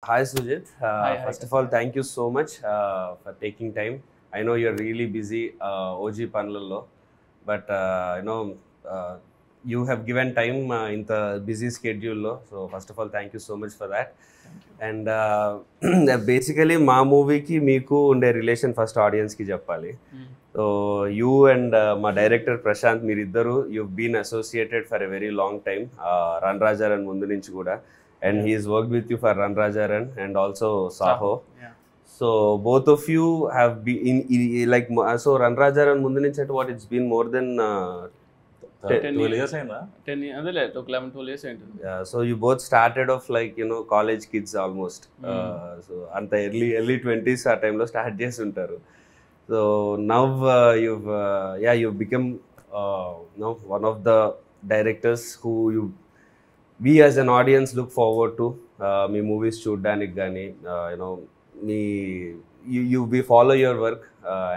Hi Sujit. Hi, First of all, Kasper. thank you so much for taking time. I know you're really busy, OG Panlallo, but uh, you have given time in the busy schedule. Lo. So first of all, thank you so much for that. Thank you. And basically, మా మూవీకి మీకు ఉండే relation first ఆడియన్స్కి చెప్పాలి. So you and మా director Prashanth మీరిద్దరు you been associated for a very long time run Raja Run ముందు నుంచి కూడా. And he's worked with you for Run Rajaran and also Saho. Yeah. So both of you have been so Run Rajaran mundu nunchi at what it's been more than 12 years అయిందా 10 years అదే లేదు 11-12 years అయింది. yeah, so you both started off like college kids almost. So anta early 20s ఆ time లో start చేసి ఉంటారు. So now you've become one of the directors who we as an audience look forward to మీ movies చూడడానికి కానీ we follow your work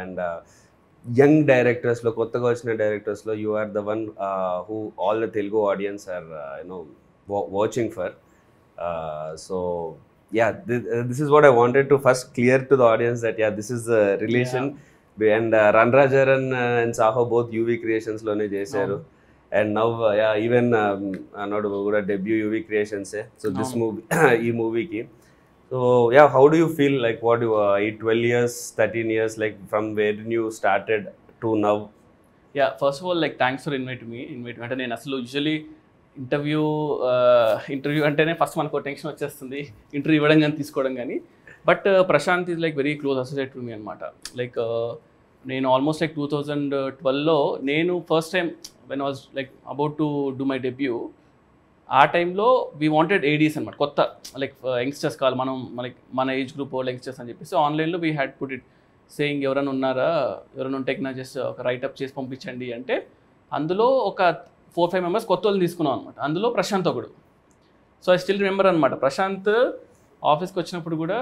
and young డైరెక్టర్స్లో కొత్తగా వచ్చిన డైరెక్టర్స్లో you are the one who all the Telugu audience are watching for. So this is what I wanted to first clear to the audience that this is the relation. And Run Rajaran and Saho both UV Creations లోనే చేశారు. And now even not కూడా debut UV Creations. So this movie ఈ మూవీకి so how do you feel like what you 12 years 13 years like from where you started to now? First of all, like thanks for inviting me అంటే నేను అసలు usually interview అంటేనే first మనకు tension వచ్చేస్తుంది, interview ఇవ్వడం కానీ తీసుకోవడం కానీ. But Prashanth is like very close associate to me అనమాట. లైక్ నేను ఆల్మోస్ట్ లైక్ 2012లో నేను first time when was like about to do my debut, ఆ టైంలో వీ వాంటెడ్ ఏడీస్ అనమాట, కొత్త లైక్ యంగ్స్టర్స్ కావాలి మనం మన ఏజ్ గ్రూప్ యంగ్స్టర్స్ అని చెప్పేసి ఆన్లైన్లో we had put it saying ఎవరైనా ఉన్నారా, ఎవరైనా ఉంటే నా జస్ట్ ఒక రైటప్ చేసి పంపించండి అంటే అందులో ఒక 4-5 మెంబర్స్ కొత్త వాళ్ళని తీసుకున్నాం అనమాట. అందులో ప్రశాంత్ ఒకడు. సో ఐ స్టిల్ రిమెంబర్ అనమాట, ప్రశాంత్ ఆఫీస్కి వచ్చినప్పుడు కూడా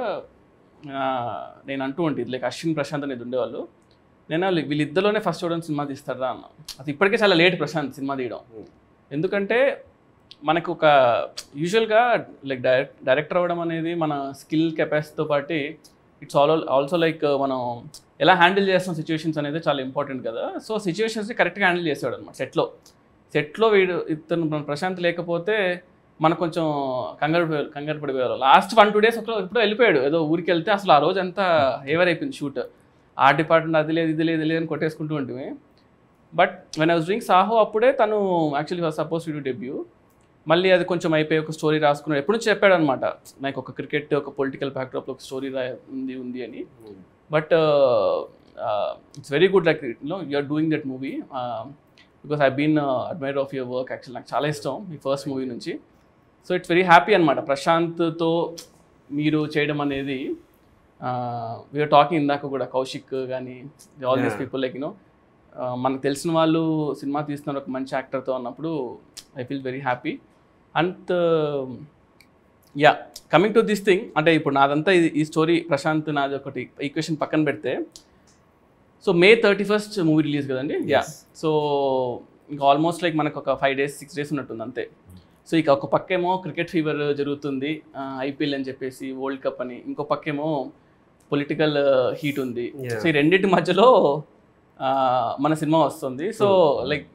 నేను అంటూ ఉంటుంది లైక్ అశ్విన్ ప్రశాంత్ అనేది ఉండేవాళ్ళు, నేను వీళ్ళిద్దరిలోనే ఫస్ట్ చూడడం సినిమా తీస్తారా అన్న. అది ఇప్పటికే చాలా లేట్ ప్రశాంత్ సినిమా తీయడం, ఎందుకంటే మనకు ఒక యూజువల్గా లైక్ డైరెక్టర్ అవ్వడం అనేది మన స్కిల్ కెపాసిటీతో పాటు ఇట్స్ ఆల్సో లైక్ మనం ఎలా హ్యాండిల్ చేస్తాం సిచ్యువేషన్స్ అనేది చాలా ఇంపార్టెంట్ కదా. సో సిచ్యువేషన్స్ని కరెక్ట్గా హ్యాండిల్ చేసేవాడు అనమాట. సెట్లో ఇతను ప్రశాంత్ లేకపోతే మనకు కొంచెం కంగారు పడిపోయారు. లాస్ట్ 1-2 days ఎప్పుడో వెళ్ళిపోయాడు, ఏదో ఊరికి వెళ్తే అసలు ఆ రోజు అంతా ఏవర్ అయిపోయింది షూట్. ఆ డిపార్ట్మెంట్ అది లేదు ఇది లేదు అని కొట్టేసుకుంటూ ఉంటుంది. But when I was doing Saaho అప్పుడే తను actually was suppose to do debut. మళ్ళీ అది కొంచెం అయిపోయి ఒక స్టోరీ రాసుకున్నాడు. ఎప్పుడు నుంచి చెప్పాడు అనమాట, నాకు ఒక క్రికెట్ ఒక పొలిటికల్ బ్యాక్డ్రాప్లో ఒక స్టోరీ ఉంది అని. But it's very good like you are doing that movie because I been admire of your work. Actual నాకు చాలా ఇష్టం మీ ఫస్ట్ మూవీ నుంచి. సో ఇట్స్ వెరీ హ్యాపీ అనమాట ప్రశాంత్తో మీరు చేయడం అనేది. వీఆర్ టాకింగ్ ఇందాక కూడా కౌశిక్ కానీ ఆల్ దీస్ పీపుల్ లైక్ మనకు తెలిసిన వాళ్ళు సినిమా తీస్తున్నారు ఒక మంచి యాక్టర్తో అన్నప్పుడు I feel very happy. And coming to this thing, అంటే ఇప్పుడు నాదంతా ఈ స్టోరీ ప్రశాంత్ నాది ఒకటి ఈక్వేషన్ పక్కన పెడితే, so May 31st movie release కదండి. సో ఇంకా ఆల్మోస్ట్ లైక్ మనకు ఒక 5 days 6 days ఉన్నట్టుంది అంతే. సో ఇక ఒక పక్కేమో క్రికెట్ ఫీవర్ జరుగుతుంది, IPL అని చెప్పేసి వరల్డ్ కప్ అని, ఇంకో పక్కేమో పొలిటికల్ హీట్ ఉంది. సో ఈ రెండింటి మధ్యలో మన సినిమా వస్తుంది. So like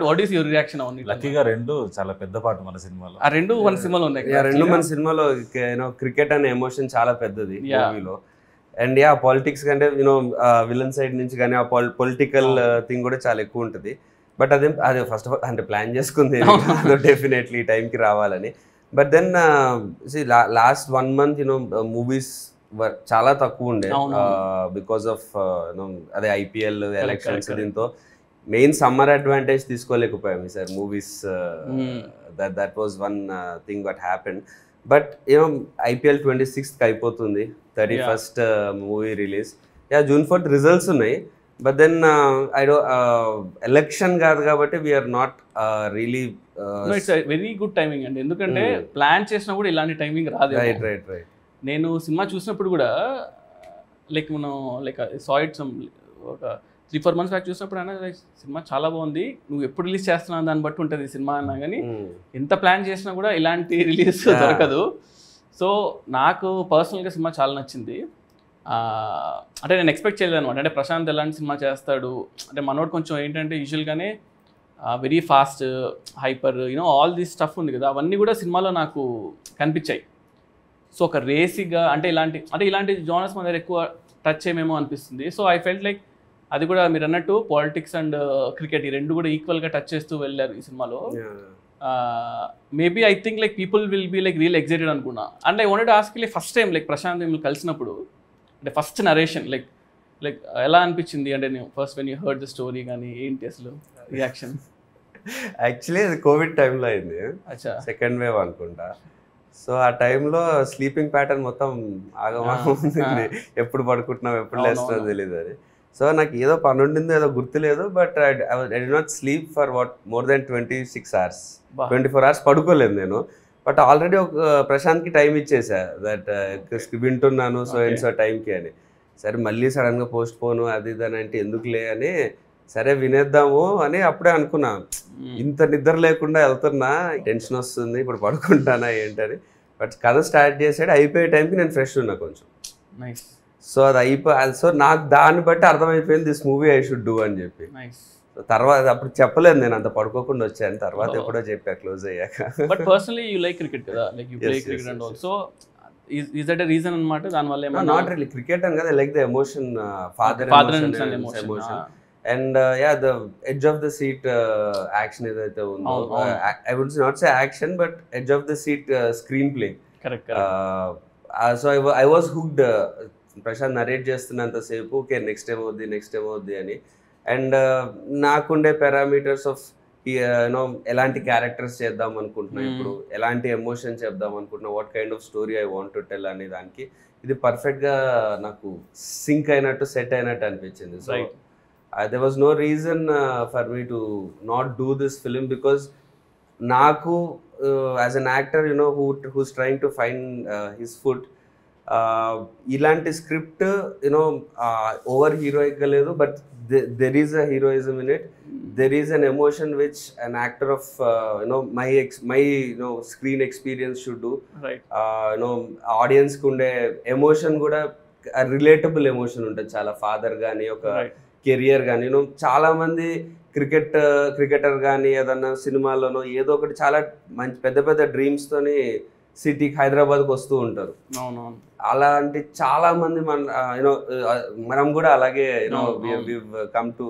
what is your reaction అవును? లక్కీగా రెండు చాలా పెద్ద పాట మన సినిమాలో, ఆ రెండు మన సినిమాలో ఉన్నాయి. రెండు మన సినిమాలో క్రికెట్ అనే ఎమోషన్ చాలా పెద్దది మూవీలో. అండ్ పాలిటిక్స్ కంటే విలన్ సైడ్ నుంచి కానీ ఆ పొలిటికల్ థింగ్ కూడా చాలా ఎక్కువ ఉంటుంది. బట్ అదే ఫస్ట్ ఆఫ్ ఆల్ అంటే ప్లాన్ చేసుకుంది డెఫినెట్లీ టైంకి రావాలని. But then last 1 month movies చాలా తక్కువ ఉండే బికాస్ ఆఫ్ అదే IPL ఎలక్షన్స్. దీంతో మెయిన్ సమ్మర్ అడ్వాంటేజ్ తీసుకోలేకపోయాము sir movies. That was one thing what happen. But IPL 26th అయిపోతుంది, 31st movie release. June 4th results ఉన్నాయి. బట్ దెన్ ఎలక్షన్ కాదు కాబట్టి we're not really it's very good timing అండి, ఎందుకంటే plan చేసినా కూడా ఇలాంటి టైమింగ్ రాదు. రైట్ నేను సినిమా చూసినప్పుడు కూడా లైక్ మనం లైక్ సాయిడ్ ఒక 3-4 months బ్యాక్ చూసినప్పుడు అయినా సినిమా చాలా బాగుంది, నువ్వు ఎప్పుడు రిలీజ్ చేస్తున్నావు దాన్ని బట్టి ఉంటుంది సినిమా అన్నా. కానీ ఎంత ప్లాన్ చేసినా కూడా ఇలాంటి రిలీజ్ దొరకదు. సో నాకు పర్సనల్గా సినిమా చాలా నచ్చింది. అంటే నేను ఎక్స్పెక్ట్ చేయలేదు అనమాట. అంటే ప్రశాంత్ ఎలాంటి సినిమా చేస్తాడు అంటే మనోడు కొంచెం ఏంటంటే యూజువల్గానే very fast hyper all this stuff ఉంది కదా, అవన్నీ కూడా సినిమాలో నాకు కనిపించాయి. సో ఒక రేసిగా అంటే ఇలాంటి జోనర్స్ మన దగ్గర ఎక్కువ టచ్ చేయమేమో అనిపిస్తుంది. సో ఐ ఫెల్ట్ లైక్ అది కూడా మీరు అన్నట్టు పాలిటిక్స్ అండ్ క్రికెట్ ఈ రెండు కూడా ఈక్వల్గా టచ్ చేస్తూ వెళ్ళారు ఈ సినిమాలో. Maybe I think like people will be like real excited అనుకున్నా. And I wanted to ask like first time like Prashanth మిమ్మల్ని కలిసినప్పుడు అంటే ఫస్ట్ నరేషన్ లైక్ ఎలా అనిపించింది అంటే నేను first when you heard the story కానీ ఏంటి అసలు రియాక్షన్? యాక్చువల్లీ అది కోవిడ్ టైంలో అయింది, అచ్చా సెకండ్ వేవ్ అనుకుంటా. సో ఆ టైంలో స్లీపింగ్ ప్యాటర్న్ మొత్తం ఆగమాగం ఉంటుంది, ఎప్పుడు పడుకుంటున్నాం ఎప్పుడు లేస్తున్నాం తెలియదు అది. సో నాకు ఏదో పని ఉండిందో ఏదో గుర్తులేదు, but I did not sleep for more than 26 hours, 24 hours పడుకోలేదు నేను. బట్ ఆల్రెడీ ఒక ప్రశాంత్కి టైం ఇచ్చేసా దట్ వింటున్నాను సో అండ్ సో టైంకి అని. సరే మళ్ళీ సడన్గా పోస్ట్ పోను అది ఇది అని అంటే ఎందుకులే అని సరే వినేద్దాము అని అప్పుడే అనుకున్నా. ఇంత నిద్ర లేకుండా వెళ్తున్నా, టెన్షన్ వస్తుంది ఇప్పుడు పడుకుంటానా ఏంటని. బట్ కథ స్టార్ట్ చేసాడు, అయిపోయే టైంకి నేను ఫ్రెష్ ఉన్నా కొంచెం. సో అది సో నాకు దాన్ని బట్టి అర్థమైపోయింది this movie I should do అని చెప్పి. తర్వాత అప్పుడు చెప్పలేదు నేను అంత పడుకోకుండా వచ్చాను, తర్వాత ఎప్పుడో చెప్పా క్లోజ్ అయ్యాక. But personally you like cricket కదా, like you play cricket and also is that a reason అన్నమాట దానివల్ల ఏమన్నా? నాట్ రియల్లీ క్రికెట్ అని కదా, like the emotion, father emotion and the edge of the seat action ఏదైతే ఉందో, I would not say action but edge of the seat screenplay. So I was hooked. Prashanth narrate చేస్తున్నంతసేపు okay next time అవుద్ది అని. And నాకుండే parameters of ఎలాంటి characters చేద్దాం అనుకుంటున్నా, ఇప్పుడు ఎలాంటి ఎమోషన్ చెప్దాం అనుకుంటున్నా, what kind of story I want to tell అనే దానికి ఇది పర్ఫెక్ట్గా నాకు సింక్ అయినట్టు సెట్ అయినట్టు అనిపించింది. So there was no reason for me to not do this film, because నాకు as an actor who's trying to find his foot, ఇలాంటి స్క్రిప్ట్ ఓవర్ హీరోయిక్గా లేదు, but there is a heroism in it, there is an emotion which an actor of my screen experience should do. Audience కు ఉండే emotion కూడా relatable emotion ఉంటుంది చాలా. Father కానీ ఒక career కానీ చాలా మంది క్రికెటర్ కానీ ఏదన్నా సినిమాలోనో ఏదో ఒకటి చాలా మంచి పెద్ద పెద్ద డ్రీమ్స్ తోని సిటీకి హైదరాబాద్కి వస్తూ ఉంటారు. అలాంటి చాలా మంది మనం కూడా అలాగే కమ్ టు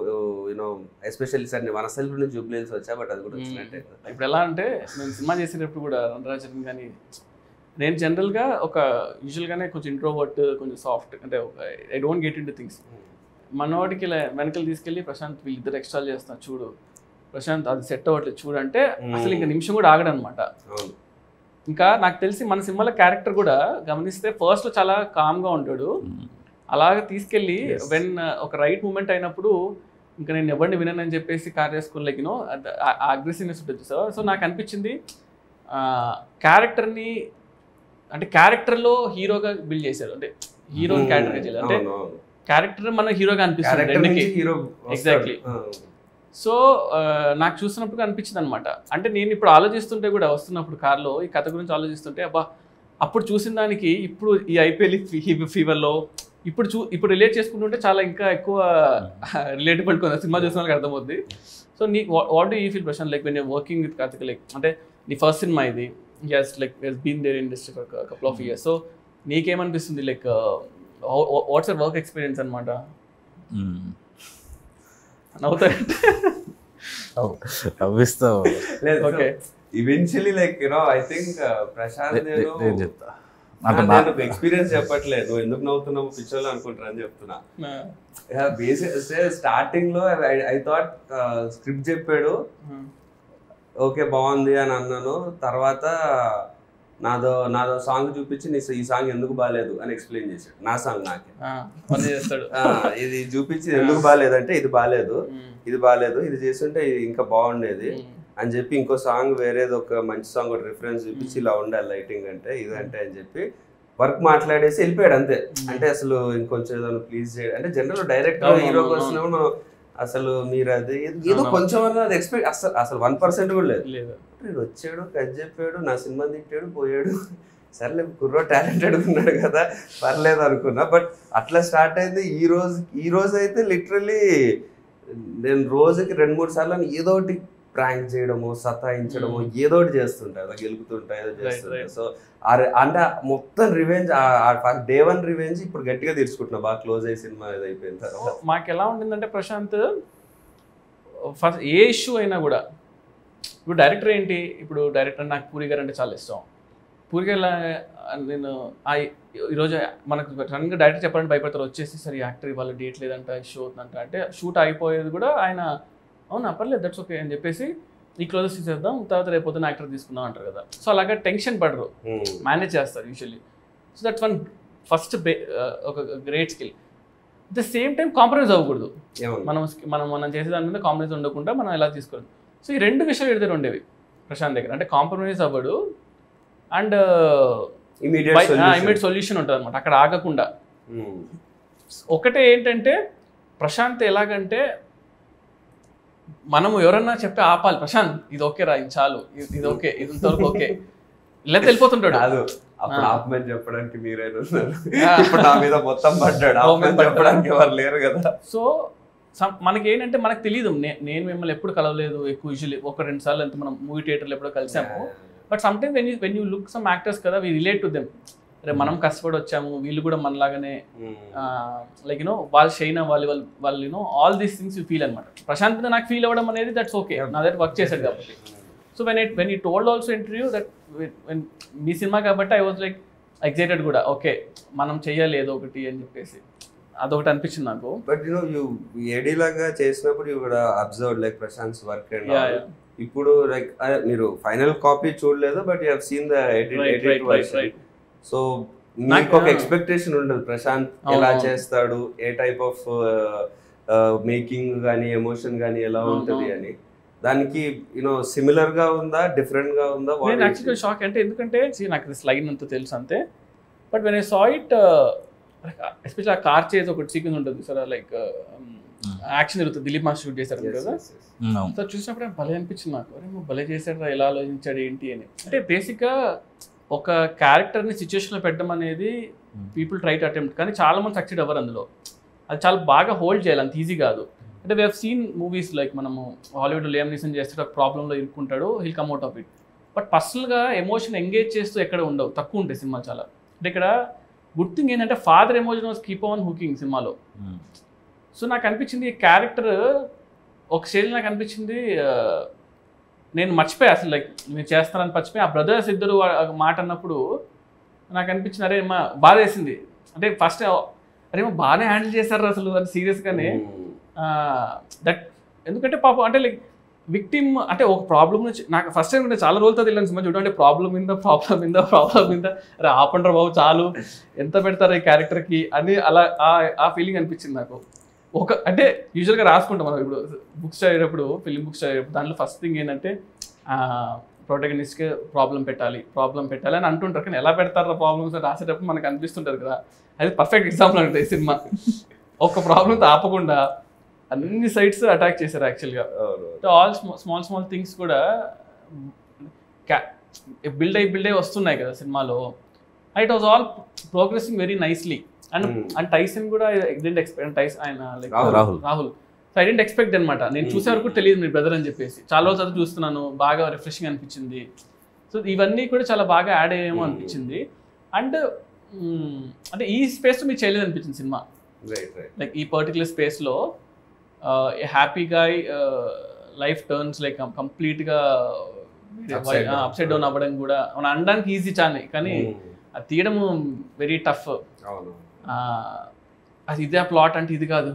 ఎస్పెషల్లీ సార్ మన సెల్ఫ్ నుంచి జూబ్లీహిల్స్ వచ్చా, బట్ అది కూడా వచ్చినట్టే. ఇప్పుడు ఎలా అంటే నేను సినిమా చేసేటప్పుడు కూడా రణరాజన్ కానీ నేను జనరల్గా ఒక యూజువల్గానే కొంచెం ఇంట్రోవర్ట్, కొంచెం సాఫ్ట్, అంటే I don't get in to things. మనోడికి వెనకలు తీసుకెళ్ళి ప్రశాంత్ వీళ్ళిద్దరు ఎక్స్ట్రా చేస్తున్నారు చూడు, ప్రశాంత్ అది సెట్ అవ్వట్లేదు చూడు అంటే అసలు ఇంకా నిమిషం కూడా ఆగడనమాట. ఇంకా నాకు తెలిసి మన సినిమాలో క్యారెక్టర్ కూడా గమనిస్తే ఫస్ట్లో చాలా కామ్గా ఉంటాడు, అలాగే తీసుకెళ్ళి వెన్ ఒక రైట్ మూమెంట్ అయినప్పుడు ఇంకా నేను ఎవరిని వినని చెప్పేసి కార్ చేసుకుని లైక్ అగ్రెసివ్నెస్ ఉంటుంది సార్. సో నాకు అనిపించింది క్యారెక్టర్ని అంటే క్యారెక్టర్లో హీరోగా బిల్డ్ చేశారు, అంటే హీరోని క్యారెక్టర్గా చేయాలి, అంటే క్యారెక్టర్ మన హీరోగా అనిపిస్తుంది ఎగ్జాక్ట్లీ. సో నాకు చూసినప్పుడు అనిపించింది అనమాట. అంటే నేను ఇప్పుడు ఆలోచిస్తుంటే కూడా వస్తున్నప్పుడు కార్లో ఈ కథ గురించి ఆలోచిస్తుంటే అబ్బా అప్పుడు చూసిన దానికి ఇప్పుడు ఈ ఐపీఎల్ ఫీవర్లో ఇప్పుడు రిలేట్ చేసుకుంటుంటే చాలా ఇంకా ఎక్కువ రిలేటబుల్ సినిమా చూసిన వాళ్ళకి అర్థమవుతుంది. సో నీ what do you feel Prashanth like when you're working with Karthik, like అంటే నీ ఫస్ట్ సినిమా ఇది, he's been there industry for couple of years. So నీకేమనిపిస్తుంది like what's your work experience అనమాట? Eventually like I think Prashanth experience చెప్పట్లేదు, నువ్వు ఎందుకు నవ్వుతున్నావు పిక్చర్లో అనుకుంటారు అని చెప్తున్నా. స్టార్టింగ్ లో ఐ థాట్ స్క్రిప్ట్ చెప్పాడు ఓకే బాగుంది అని అన్నాను, తర్వాత నాదో సాంగ్ చూపించి ఈ సాంగ్ ఎందుకు బాగాలేదు అని ఎక్స్ప్లెయిన్ చేశాడు. నా సాంగ్ నాకే ఇది చూపించి ఎందుకు బాగాలేదంటే ఇది బాగాలేదు ఇది చేస్తుంటే ఇది ఇంకా బాగుండేది అని చెప్పి ఇంకో సాంగ్ వేరేది ఒక మంచి సాంగ్ ఒక రిఫరెన్స్ చూపించి ఇలా ఉండాలి లైటింగ్ అంటే ఇదంటే అని చెప్పి వర్క్ మాట్లాడేసి వెళ్ళిపోయాడు అంతే. అంటే అసలు ఇంకొంచెం ఏదో ప్లీజ్ చేయడం అంటే జనరల్ డైరెక్ట్ హీరోకి వచ్చినప్పుడు మనం అసలు మీరు అది ఏదో కొంచెం అది ఎక్స్పెక్ట్ అసలు 1% కూడా లేదు. వచ్చాడు కట్ చెప్పాడు నా సినిమా తిట్టాడు పోయాడు సర్లే కుర్రో టాలెంటెడ్ ఉన్నాడు కదా పర్లేదు అనుకున్నా. బట్ అట్లా స్టార్ట్ అయింది. ఈ రోజు అయితే లిటరలీ నేను రోజుకి 2-3 సార్లు ఏదో ఒకటి ప్రాంక్ చేయడము, సతాయించడము, ఏదో ఒకటి చేస్తుంటా, అలా గెలుపుతుంటా, ఏదో చేస్తుంటా. సో అంటే మొత్తం రివెంజ్, డే 1 రివెంజ్ ఇప్పుడు గట్టిగా తీర్చుకుంటున్నా, బాగా క్లోజ్ అయ్యి సినిమా ఇది అయిపోయిన తర్వాత. మాకు ఎలా ఉంటుందంటే ప్రశాంత్, ఫస్ట్ ఏ ఇష్యూ అయినా కూడా, ఇప్పుడు డైరెక్టర్ ఏంటి, ఇప్పుడు డైరెక్టర్ నాకు పూరి గారు అంటే చాలా ఇష్టం. పూరి గారు నేను ఈరోజు మనకు సడన్గా డైరెక్టర్ చెప్పాలంటే భయపడతారు, వచ్చేసి సరే యాక్టర్ ఇవాళ డేట్ లేదంట, ఇష్యూ అవుతుందంట అంటే షూట్ అయిపోయేది కూడా ఆయన అవునా పర్లేదు దట్స్ ఓకే అని చెప్పేసి ఈ క్లోజెస్ తీసేద్దాం, తర్వాత రేపు పొద్దున యాక్టర్ తీసుకుందాం అంటారు కదా. సో అలాగా టెన్షన్ పడరు, మేనేజ్ చేస్తారు usually. So that's one first ఒక great skill. At the same time compromise అవ్వకూడదు. మనం చేసే దాని మీద కాంప్రమైజ్ ఉండకుండా మనం ఎలా తీసుకోవాలి. సో ఈ 2 విషయాలు ఎదురు ఉండేవి ప్రశాంత్ దగ్గర. అంటే కాంప్రమైజ్ అవ్వడు అండ్ ఇమీడియట్ సొల్యూషన్ ఉంటుంది అనమాట, అక్కడ ఆగకుండా. ఒకటే ఏంటంటే ప్రశాంత్ ఎలాగంటే, మనము ఎవరన్నా చెప్పి ఆపాలి, ప్రశాంత్ ఇది ఓకే రా, ఇది చాలు, ఇది ఓకే, ఇది ఇంతవరకు ఓకే, ఇలా వెళ్ళిపోతుంటాడు. అప్పుడు ఆపమని చెప్పడానికి మీరైనా ఉన్నారు, ఇప్పుడు నా మీద మొత్తం పడ్డాడు, ఆపమని చెప్పడానికి ఎవరు లేరు కదా. సో మనకి ఏంటంటే మనకు తెలియదు, నేను మిమ్మల్ని ఎప్పుడు కలవలేదు ఎక్కువ, యూజువల్లీ 1-2 సార్లు ఎంత మనం మూవీ థియేటర్లో ఎప్పుడో కలిసాము. But some time when you look some actors కదా, వీ రిలేట్ టు దెమ్. అరే మనం కష్టపడి వచ్చాము, వీళ్ళు కూడా మనలాగానే లైక్ యూనో వాళ్ళు షైన్ అవ్వాలి, వాళ్ళు you know all these things you feel అనమాట. ప్రశాంత్ మీద నాకు ఫీల్ అవ్వడం అనేది దట్స్ ఓకే, నా దగ్గర వర్క్ చేశాడు కాబట్టి. So when you told also interview that me cinema కాబట్టి ఐ వాజ్ లైక్ ఎక్సైటెడ్ కూడా, ఓకే మనం చెయ్యాలి ఏదో ఒకటి అని చెప్పేసి, అదొకటి అనిపించింది నాకు. బట్ యు ఏడీ లాగా చేసినప్పుడు యు కూడా observe like Prashanth work and ఇప్పుడు లైక్ మీరు ఫైనల్ కాపీ చూడలేదు, but you have seen the edit version. So నాకు ఒక ఎక్స్పెక్టేషన్ ఉంటుంది ప్రశాంత్ ఎలా చేస్తాడు, ఏ టైప్ ఆఫ్ మేకింగ్ కానీ ఎమోషన్ కానీ ఎలా ఉంటుంది అని. దానికి యూనో సిమిలర్ గా ఉందా, డిఫరెంట్ గా ఉందా? నేను యాక్చువల్గా షాక్ అంటే, ఎందుకంటే నాకు దిస్ లైన్ అంతా తెలుసు అంతే, but when I saw it especially ఆ కార్ చేసి ఒకటి సీక్వెన్స్ ఉంటుంది సార్, లైక్ యాక్షన్ జరుగుతుంది, దిలీప్ మాస్టర్ షూట్ చేశారు కదా. సో చూసినప్పుడు భలే అనిపించింది నాకు, అరే భలే చేశాడు, ఎలా ఆలోచించాడు ఏంటి అని. అంటే బేసిక్గా ఒక క్యారెక్టర్ని సిచ్యువేషన్లో పెట్టడం అనేది పీపుల్ ట్రై టు అటెంప్ట్, కానీ చాలా మంది సక్సెడ్ అవ్వరు అందులో. అది చాలా బాగా హోల్డ్ చేయాలి, అంత ఈజీ కాదు. అంటే we have seen movies like మనము హాలీవుడ్ లియామ్ నీసన్ చేస్తే ఒక ప్రాబ్లంలో ఇరుక్కుంటాడు, he'll come out of it. But పర్సనల్గా ఎమోషన్ ఎంగేజ్ చేస్తూ ఎక్కడ ఉండవు, తక్కువ ఉంటాయి సినిమా చాలా. అంటే ఇక్కడ గుడ్ థింగ్ ఏంటంటే father emotion was keep on hooking సినిమాలో. సో నాకు అనిపించింది ఈ క్యారెక్టర్ ఒక స్టేజ్ నాకు అనిపించింది, నేను మర్చిపోయా అసలు, లైక్ నేను చేస్తానని మర్చిపోయి ఆ బ్రదర్స్ ఇద్దరు మాట అన్నప్పుడు నాకు అనిపించింది, అరే మా బాధ వేసింది. అంటే ఫస్ట్ అరే మా బాగానే హ్యాండిల్ చేశారు అసలు అని సీరియస్గానే. దట్ ఎందుకంటే పాపం అంటే లైక్ విక్టిమ్ అంటే ఒక ప్రాబ్లం నుంచి నాకు ఫస్ట్ టైం చాలా రోజులతో తెలియని సినిమా చూడండి, ప్రాబ్లం మీద అరే ఆపండ్రా బాబు చాలు, ఎంత పెడతారు ఈ క్యారెక్టర్కి అని, అలా ఆ ఫీలింగ్ అనిపించింది నాకు. అంటే యూజువల్గా రాసుకుంటాం మనం ఇప్పుడు బుక్స్ చదివేటప్పుడు, ఫిలిం బుక్స్ చదివేటప్పుడు, దాంట్లో ఫస్ట్ థింగ్ ఏంటంటే ప్రొటగనిస్ట్కి ప్రాబ్లం పెట్టాలి అని అంటుంటారు, కానీ ఎలా పెడతారు ప్రాబ్లమ్స్ రాసేటప్పుడు మనకు అనిపిస్తుంటుంది కదా. అది పర్ఫెక్ట్ ఎగ్జాంపుల్ అంటే సినిమా ఒక ప్రాబ్లంతో ఆపకుండా అన్ని సైడ్స్ అటాక్ చేశారు యాక్చువల్గా. ఆల్ స్మాల్ థింగ్స్ కూడా బిల్డ్ అయ్యి వస్తున్నాయి కదా సినిమాలో. It was all progressing very nicely. And Tyson కూడా డెంట్ ఎక్స్పెక్ట్, ఆయన like Rahul, so I didn't expect అనమాట. నేను చూసే వరకు తెలియదు మీ బ్రదర్ అని చెప్పేసి, చాలా రోజులు చదువు చూస్తున్నాను, బాగా రిఫ్రెషింగ్ అనిపించింది. సో ఇవన్నీ కూడా చాలా బాగా యాడ్ అయ్యేమో అనిపించింది. అండ్ అంటే ఈ స్పేస్లో మీకు చేయలేదు అనిపించింది సినిమా, లైక్ ఈ పర్టికులర్ స్పేస్లో happy guy life turns like కంప్లీట్గా అప్సైడ్ డౌన్ అవ్వడం కూడా మనం అనడానికి ఈజీ చానే, కానీ అది తీయడం వెరీ టఫ్. అది ఇదే ప్లాట్ అంటే ఇది కాదు,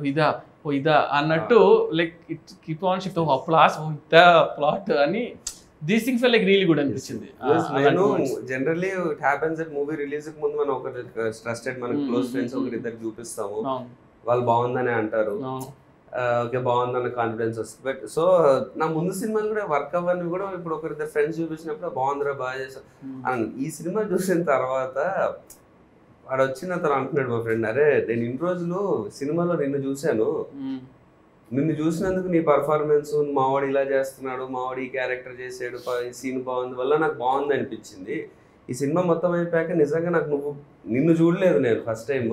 ఇదా అన్నట్టు like it keep on shift plus ఇదా ప్లాట్ అని. These things like really good అనిపించింది. నేను generally it happens that movie release కి ముందు మనం ఒక ట్రస్టెడ్ మన క్లోజ్ ఫ్రెండ్స్ ఒకరిద్దరికి చూపిస్తాము, వాళ్ళు బాగుందని అంటారు, ఓకే బాగుందన్న కాన్ఫిడెన్స్ వస్తుంది. బట్ సో నా ముందు సినిమాలు కూడా వర్క్ అవ్వని కూడా ఇప్పుడు ఒకరిద్దరు ఫ్రెండ్స్ చూపించినప్పుడు బాగుందిరా బాగా చేసావు అని. ఈ సినిమా చూసిన తర్వాత వాడు వచ్చిన అతను అంటున్నాడు మా ఫ్రెండ్, అరే నేను ఇన్ని రోజులు సినిమాలో నిన్ను చూశాను, నిన్ను చూసినందుకు నీ పర్ఫార్మెన్స్, మావాడు ఇలా చేస్తున్నాడు, మావాడు ఈ క్యారెక్టర్ చేసాడు, ఈ సీన్ బాగుంది వల్ల నాకు బాగుంది అనిపించింది. ఈ సినిమా మొత్తం అయిపోయాక నిజంగా నాకు నిన్ను చూడలేదు నేను ఫస్ట్ టైం,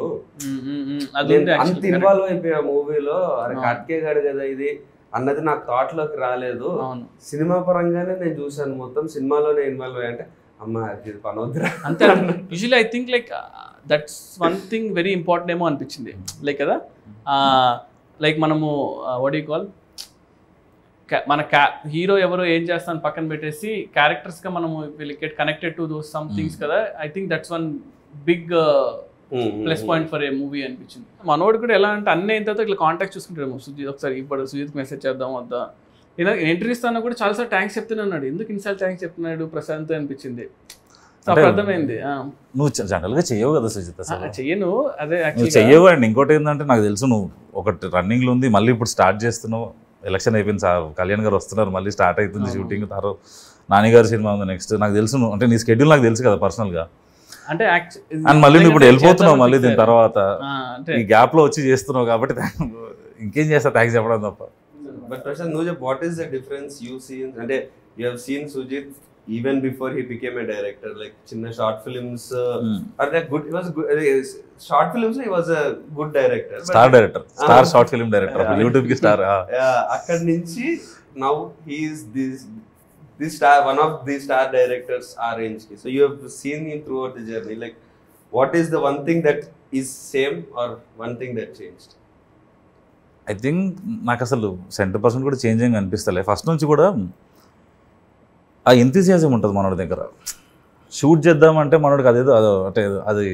అంత ఇన్వాల్వ్ అయిపోయా మూవీలో. అరే కట్కే గాడు కదా ఇది అన్నది నాకు థాట్ లోకి రాలేదు. సినిమా పరంగానే నేను చూసాను మొత్తం, సినిమాలోనే ఇన్వాల్వ్ అయ్యా. అంటే అమ్మా ఇది పనొద్దురా అంతే. Usually I think like that's one thing very important ఏమో అనిపించింది లైక్ కదా. లైక్ మనము వాట్ యు కాల్ మన హీరో ఎవరో ఏం చేస్తాను పక్కన పెట్టేసి క్యారెక్టర్స్గా మనము will get connected to those some things కదా. I think that's one big plus point for a movie అనిపించింది. మనోడు కూడా ఎలా అంటే అన్నీ అయిన తర్వాత ఇట్లా కాంటాక్ట్ చూసుకుంటాడు సుజిత్, ఒకసారి ఇప్పుడు సుజిత్కి మెసేజ్ చేద్దాం వద్దా, ఇలా ఎంట్రీ ఇస్తాను కూడా చాలాసార్లు థ్యాంక్స్ చెప్తున్నాడు. ఎందుకు ఇన్సార్లు థ్యాంక్స్ చెప్తున్నాడు ప్రశాంత్ అనిపించింది. అప్పుడు అర్థమైంది నువ్వు జనరల్గా చెయ్యవు కదా సుజిత్, చెయ్యను అదే చెయ్యవు. అండ్ ఇంకోటి ఏంటంటే నాకు తెలుసు నువ్వు ఒకటి రన్నింగ్లో ఉంది, మళ్ళీ ఇప్పుడు స్టార్ట్ చేస్తున్నావు. ఎలక్షన్ అయిపోయింది సార్, కళ్యాణ్ గారు వస్తున్నారు, మళ్ళీ స్టార్ట్ అవుతుంది షూటింగ్. తర్వాత నానిగారి సినిమా ఉంది నెక్స్ట్. నాకు తెలుసు నువ్వు అంటే నీ స్కెడ్యూల్ నాకు తెలుసు కదా పర్సనల్గా. అంటే అండ్ మళ్ళీ నువ్వు ఇప్పుడు వెళ్ళిపోతున్నావు, మళ్ళీ దీని తర్వాత ఈ గ్యాప్లో వచ్చి చేస్తున్నావు కాబట్టి ఇంకేం చేస్తా థ్యాంక్స్ చెప్పడం తప్ప. బట్ ప్రశాంత్ నువ్వు చెప్పు, what is the difference you seen, అంటే you have seen Sujith even before he became a director, like chinna short films are that good, he was good, short films he was a good director, star short film director YouTube ki star akkad nunchi now he is this star, one of the star directors are range ki. So you have seen him throughout the journey, like what is the one thing that is same or one thing that changed? I think నాకు అసలు 100% కూడా changing అనిపిస్తలే. First నుంచి కూడా ఆ enthusiasm ఉంటుంది మనోడి దగ్గర. Shoot చేద్దామంటే మనోడికి అదేదో అంటే అది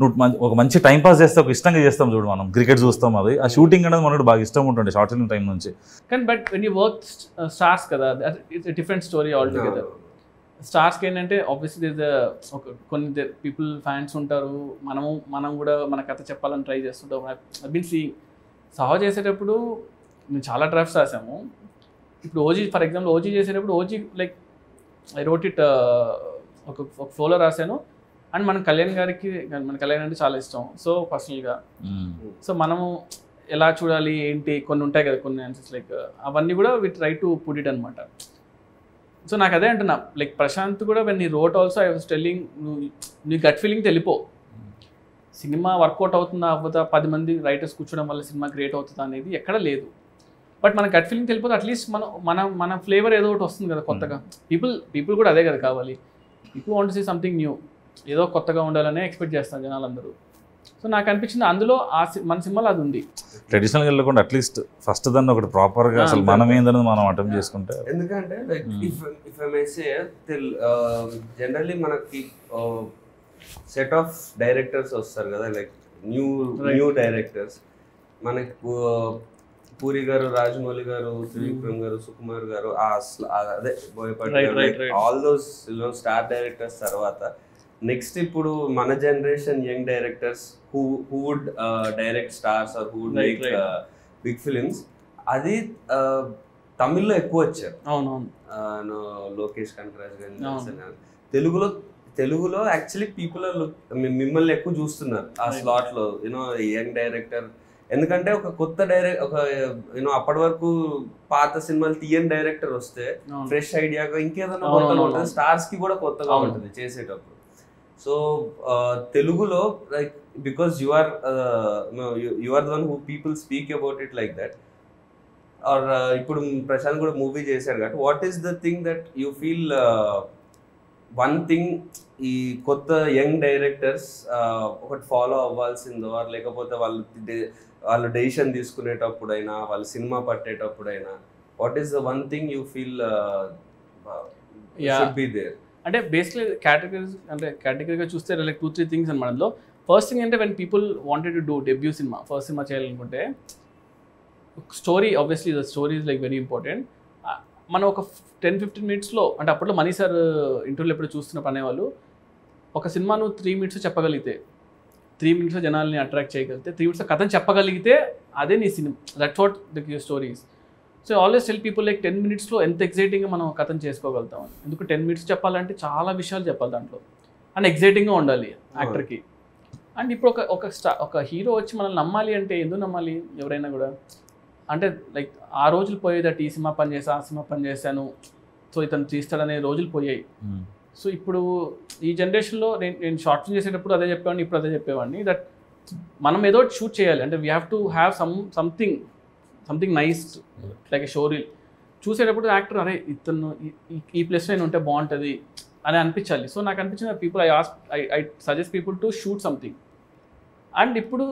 నువ్వు ఒక మంచి టైం పాస్ చేస్తే ఒక ఇష్టంగా చేస్తాం చూడు, మనం క్రికెట్ చూస్తాం, అది ఆ షూటింగ్ అనేది మనోడు బాగా ఇష్టం ఉంటుండే షార్ట్ ఫిల్మ్ టైం నుంచి. కానీ but when you work stars కదా, it's different story all together. స్టార్స్కి ఏంటంటే ఆబ్వియస్లీ కొన్ని పీపుల్ ఫ్యాన్స్ ఉంటారు, మనం కూడా మన కథ చెప్పాలని ట్రై చేస్తుంటాం. ఐ బీన్ సీయింగ్ సహా చేసేటప్పుడు మేము చాలా డ్రాఫ్ట్స్ రాసాము. ఇప్పుడు ఓజీ ఫర్ ఎగ్జాంపుల్ ఓజీ చేసేటప్పుడు OG like I wrote it ఒక ఫ్లోలో రాశాను. అండ్ మన కళ్యాణ్ అంటే చాలా ఇష్టం సో పర్సనల్గా. సో మనము ఎలా చూడాలి ఏంటి కొన్ని ఉంటాయి కదా కొన్ని ఆన్సర్స్, లైక్ అవన్నీ కూడా we try to put it అనమాట. సో నాకు అదే అంటున్నా, లైక్ ప్రశాంత్ కూడా వెన్ నీ wrote also I was telling, నీ గట్ ఫీలింగ్ తెలిపో సినిమా వర్కౌట్ అవుతుందా అవ్వదా, 10 మంది రైటర్స్ కూర్చోవడం వల్ల సినిమా క్రియేట్ అవుతుందా అనేది ఎక్కడ లేదు. బట్ మన గట్ ఫీలింగ్ తెలిపోతే అట్లీస్ట్ మన ఫ్లేవర్ ఏదో ఒకటి వస్తుంది కదా కొత్తగా. పీపుల్ కూడా అదే కదా కావాలి. People want to see something new, ఏదో కొత్తగా ఉండాలనే ఎక్స్పెక్ట్ చేస్తాను జనాలందరూ. సో నాకు అనిపించింది అందులో మన సినిమాలో అది ఉంది. ట్రెడిషనల్గా వెళ్ళకుండా అట్లీస్ట్ ఫస్ట్ దాన్ని ఒకటి ప్రాపర్గా అసలు మనం ఏందని మనం అటెంప్ట్ చేసుకుంటే. ఎందుకంటే like if I may say generally మనకి సెట్ ఆఫ్ డైరెక్టర్స్ వస్తారు కదా, లైక్ న్యూ డైరెక్టర్స్. మనకి పూరి గారు, రాజమౌళి గారు, త్రివిక్రమ్ గారు, సుకుమార్ గారు, అదే బోయపాటి గారు, ఆల్ దోస్ స్టార్ డైరెక్టర్స్ తర్వాత నెక్స్ట్ ఇప్పుడు మన generation young directors who would direct stars or who would make big films. అది తమిళ్లో ఎక్కువ వచ్చారు. అవునవును, లోకేష్ కనకరాజ్ గారు. తెలుగులో యాక్చువల్లీ పీపుల్ మిమ్మల్ని ఎక్కువ చూస్తున్నారు ఆ స్లాట్ లో, యూనో యంగ్ డైరెక్టర్. ఎందుకంటే ఒక కొత్త అప్పటి వరకు పాత సినిమాలు తీయని డైరెక్టర్ వస్తే ఫ్రెష్ ఐడియాగా ఇంకేదైనా కొత్తగా ఉంటుంది, స్టార్స్ కి కూడా కొత్తగా ఉంటుంది చేసేటప్పుడు. సో తెలుగులో like because you are the one who people speak about it like that. Or ఇప్పుడు ప్రశాంత్ కూడా మూవీ చేశారు కాబట్టి what is the thing that you feel one thing ఈ కొత్త యంగ్ డైరెక్టర్స్ ఒకటి ఫాలో అవ్వాల్సిందో, లేకపోతే వాళ్ళు డెసిషన్ తీసుకునేటప్పుడైనా, వాళ్ళు సినిమా పట్టేటప్పుడైనా, what is the one thing you feel should be there? అంటే బేసిక్లీ కేటగిరీగా చూస్తే లైక్ 2-3 థింగ్స్ అనమాట. అందులో ఫస్ట్ థింగ్ అంటే when people wanted to do debut సినిమా, ఫస్ట్ సినిమా చేయాలనుకుంటే story, obviously the story is like very important. మనం ఒక 10-15 మినిట్స్లో, అంటే అప్పట్లో మనీ సార్ ఇంటర్వ్యూలో ఎప్పుడు చూస్తున్నప్పుడు అనేవాళ్ళు, ఒక సినిమా నువ్వు 3 మినిట్స్ చెప్పగలిగితే, 3 మినిట్స్లో జనాల్ని అట్రాక్ట్ చేయగలిగితే, 3 మినిట్స్లో కథను చెప్పగలిగితే అదే నీ cinema. That's what the stories. So always tell people like 10 మినిట్స్లో ఎంత ఎగ్జైటింగ్గా మనం కథను చేసుకోగలుగుతాం. ఎందుకు 10 మినిట్స్ చెప్పాలంటే చాలా విషయాలు చెప్పాలి దాంట్లో, అండ్ ఎగ్జైటింగ్గా ఉండాలి యాక్టర్కి. అండ్ ఇప్పుడు ఒక హీరో వచ్చి మనల్ని నమ్మాలి అంటే ఎందుకు నమ్మాలి ఎవరైనా కూడా? అంటే లైక్ ఆ రోజులు పోయేదట, ఈ సినిమా పని చేసా, ఆ సినిమా పని చేశాను, సో ఇతను తీస్తాడనే రోజులు పోయాయి. సో ఇప్పుడు ఈ జనరేషన్లో నేను షార్ట్ ఫిల్మ్ చేసేటప్పుడు అదే చెప్పేవాడిని, ఇప్పుడు అదే చెప్పేవాడిని, దట్ మనం ఏదో షూట్ చేయాలి అంటే we have to have something nice like a show reel. చూసేటప్పుడు యాక్టర్ అరే ఇతను ఈ ప్లేస్లో నేను ఉంటే బాగుంటుంది అని అనిపించాలి. సో నాకు అనిపించిన people I suggest people to shoot something. And ఇప్పుడు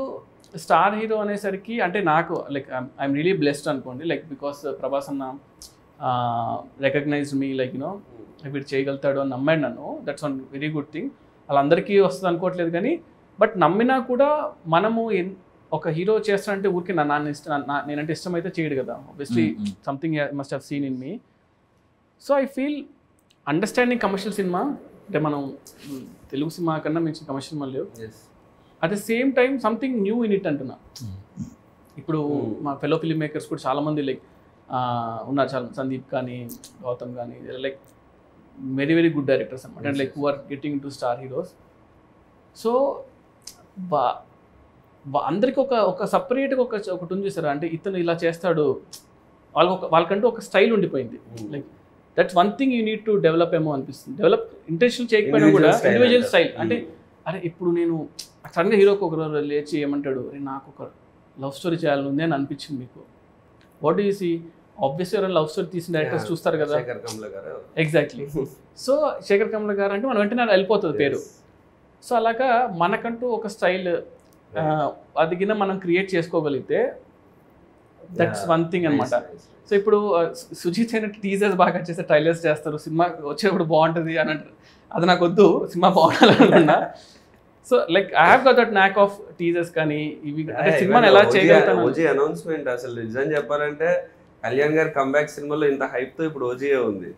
స్టార్ హీరో అనేసరికి అంటే నాకు లైక్ ఐఎమ్ రియలీ బ్లెస్డ్ అనుకోండి, లైక్ బికాస్ ప్రభాస్ అన్న రికగ్నైజ్డ్ మీ, లైక్ యూనో వీడు చేయగలుగుతాడు అని నమ్మాడు నన్ను. That's one very good thing. వాళ్ళందరికీ వస్తుంది అనుకోవట్లేదు కానీ, బట్ నమ్మినా కూడా మనము ఒక హీరో చేస్తానంటే ఊరికి నేనంటే ఇష్టమైతే చేయడు కదా. Obviously something must have seen in me. So I feel understanding commercial cinema అంటే మనం తెలుగు సినిమా కన్నా మించిన కమర్షియల్ సినిమా లేవు. At the same time something new in it అంటున్నా. ఇప్పుడు మా ఫెలో ఫిల్మ్ మేకర్స్ కూడా చాలామంది లైక్ ఉన్నారు, చాలా సందీప్ కానీ గౌతమ్ కానీ like very very good directors అనమాట, and like who are getting to star heroes. So అందరికి ఒక సపరేట్గా ఒకటి ఉంది చూసారా, అంటే ఇతను ఇలా చేస్తాడు, వాళ్ళకంటూ ఒక స్టైల్ ఉండిపోయింది. Like that's one thing you need to develop ఏమో అనిపిస్తుంది. డెవలప్ ఇంటెన్షన్ చేయకపోయినా కూడా ఇండివిజువల్ స్టైల్. అంటే అరే ఇప్పుడు నేను సడన్గా హీరోకి ఒకరు లేచి ఏమంటాడు, అరే నాకు ఒక లవ్ స్టోరీ చేయాలని ఉంది అని అనిపించింది మీకు. What do you see? Obviously ఎవరైనా లవ్ స్టోరీ తీసిన డైరెక్టర్స్ చూస్తారు కదా. ఎగ్జాక్ట్లీ. సో శేఖర్ కమల గారు అంటే మనం వెంటనే వెళ్ళిపోతుంది పేరు. సో అలాగా మనకంటూ ఒక స్టైల్ అది కింద మనం క్రియేట్ చేసుకోగలిగితే దట్స్ వన్ థింగ్ అనమాట. సో ఇప్పుడు సుజిత్ అయినట్టు టీజర్స్ బాగా చేస్తే ట్రైలర్స్ చేస్తారు, సినిమా వచ్చేటప్పుడు బాగుంటుంది అని అంటారు. అది నాకు వద్దు, సినిమా బాగుండాలనుకున్నా. So like I have got that knack of teasers కానీ ఇవి అంటే సినిమాని ఎలా చేయగలుగుతాను. ఓజీ అనౌన్స్మెంట్ అసలు నిజం చెప్పాలంటే కళ్యాణ్ గారి కంబ్యాక్ సినిమాలో ఇంత హైప్ తో ఇప్పుడు ఓజీఏ ఉంది.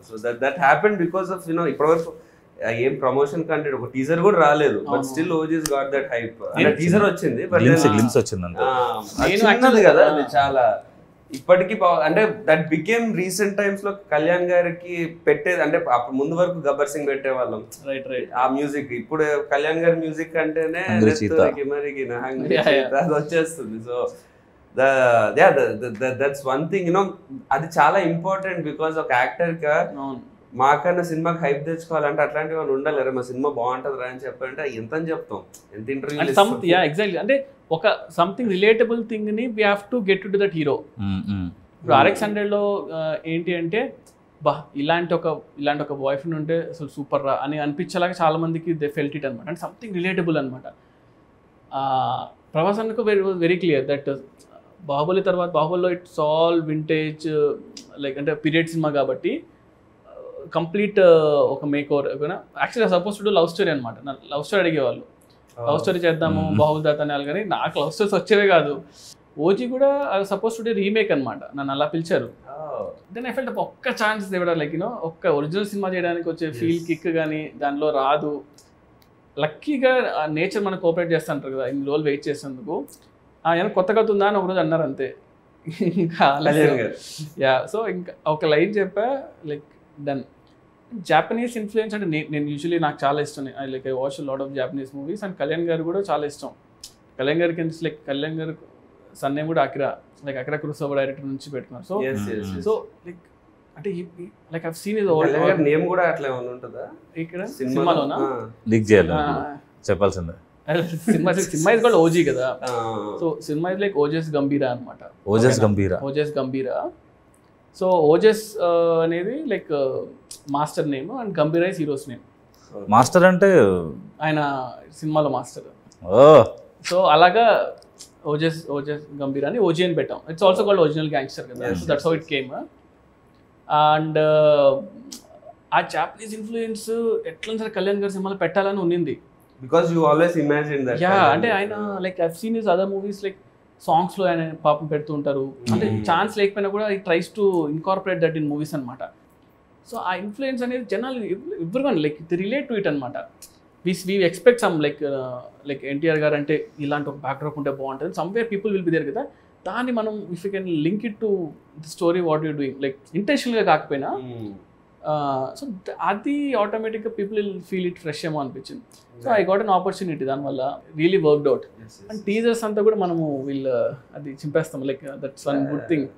So that happened because of you know ఇప్పటివరకు ఏం ప్రమోషన్ కంటే ఒక టీజర్ కూడా రాలేదు, but still OGs got that hype. అంటే టీజర్ వచ్చింది, బట్ గ్లిమ్స్ వచ్చింది కదా, అది చాలా ఇప్పటికీ అంటే దట్ బికేమ్ రీసెంట్ టైమ్స్ లో కళ్యాణ్ గారికి పెట్టేది. అంటే అప్పుడు ముందు వరకు గబ్బర్ సింగ్ పెట్టేవాళ్ళం ఆ మ్యూజిక్, ఇప్పుడు కళ్యాణ్ గారి మ్యూజిక్ అంటేనే అది వచ్చేస్తుంది. So that's one thing you know, అది చాలా ఇంపార్టెంట్. బికాస్ ఒక యాక్టర్ గా మాకన్నా సినిమాకి హైప్ తెచ్చుకోవాలంటే అట్లాంటివి వాళ్ళు ఉండాలి. మా సినిమా బాగుంటుంది రా అని చెప్పాలంటే ఎంత అని చెప్తాం, ఎంత ఇంటర్వ్యూ. ఎగ్జాక్ట్లీ, అంటే ఒక సంథింగ్ రిలేటబుల్ థింగ్ ని we have to get to that hero. ఇప్పుడు RX100లో ఏంటి అంటే బా ఇలాంటి ఒక బాయ్ ఫ్రెండ్ ఉంటే అసలు సూపర్ రా అని అనిపించేలాగా చాలా మందికి దే ఫెల్ట్ ఇట్ అనమాట. అంటే సంథింగ్ రిలేటబుల్ అనమాట. ప్రభాస్ అన్నకు వెరీ క్లియర్ దట్ బాహుబలి తర్వాత బాహుబలిలో ఇట్స్ ఆల్ వింటేజ్ లైక్ అంటే పీరియడ్ సినిమా కాబట్టి కంప్లీట్ ఒక మేక్ ఓవర్. యాక్చువల్గా సపోజ్ టు లవ్ స్టోరీ అనమాట. లవ్ స్టోరీ అడిగేవాళ్ళు, లవ్ స్టోరీ చేద్దాము బాహుబలి దాత అని. కానీ నాకు లవ్ స్టోరీస్ వచ్చేవే కాదు. ఓజీ కూడా సపోజ్ టు రీమేక్ అనమాట, నన్ను అలా పిలిచారు. దెన్ ఐ ఫెల్ట్ ఒక్క ఛాన్స్ ఇవ్వడం, లైక్ యూనో ఒక్క ఒరిజినల్ సినిమా చేయడానికి వచ్చే ఫీల్ కిక్ కానీ దానిలో రాదు. లక్కీగా నేచర్ మనకు కోఆపరేట్ చేస్తుంటారు కదా, ఇన్ని రోజులు వెయిట్ చేసేందుకు. ఏమైనా కొత్తగా ఉందా అని ఒకరోజు అన్నారు అంతే. ఇంకా సో ఇంకా ఒక లైన్ చెప్పా, లైక్ డన్. జాపనీస్ ఇన్ఫ్లుయెన్స్ అంటే నేను యూజువలీ నాకు చాలా ఇష్టం. I watch lot of Japanese movies. And Kalyan గారు కూడా చాలా ఇష్టం. కళ్యాణ్ గారికి లైక్ కళ్యాణ్ గారు సన్ నేమ్ కూడా అకిరా కురోసావా డైరెక్టర్ నుంచి పెట్టుకున్నారు. సో లైక్ అంటే like I have seen his old name కూడా అట్లా ఏమైనా ఉంటుందా ఇక్కడ సినిమాలోనా? లీక్ చేయాలి చెప్పాల్సిందే. సినిమా ఇస్ కాల్డ్ ఓజీ కదా. So cinema is like Ojas గంభీరా అనమాట. ఓజస్ గంభీరా. సో ఓజస్ అనేది like master name and గంభీరా is heroes name. Master అంటే ఆయన సినిమాలో మాస్టర్. సో అలాగా ఓజస్ గంభీరా అని ఓజీ అని పెట్టాం. It's also called original gangster కదా. So that's how it came. And ఆ జాపనీస్ ఇన్ఫ్లుయెన్స్ ఎట్లా సరే కళ్యాణ్ గారి సినిమాలో పెట్టాలని ఉన్నింది. Because you always imagine that. అంటే ఆయన like I have seen his other movies, like సాంగ్స్లో ఆయన పాపం పెడుతూ ఉంటారు. అంటే ఛాన్స్ లేకపోయినా కూడా ఈ tries to incorporate that in movies అనమాట. సో ఆ ఇన్ఫ్లుయెన్స్ అనేది జనాలు everyone like the relate to it అనమాట. We expect some like NTR గారు అంటే ఇలాంటి ఒక బ్యాక్డ్రాప్ ఉంటే బాగుంటుంది. Somewhere people will be there కదా. దాన్ని మనం if you can link it to the story what you doing, like ఇంటెన్షనల్గా కాకపోయినా, సో అది ఆటోమేటిక్గా people will feel it fresh ఏమో అనిపించింది. So I got an opportunity, దానివల్ల really worked out. And teasers అంతా కూడా మనము అది చింపేస్తాం. Like that's one good thing.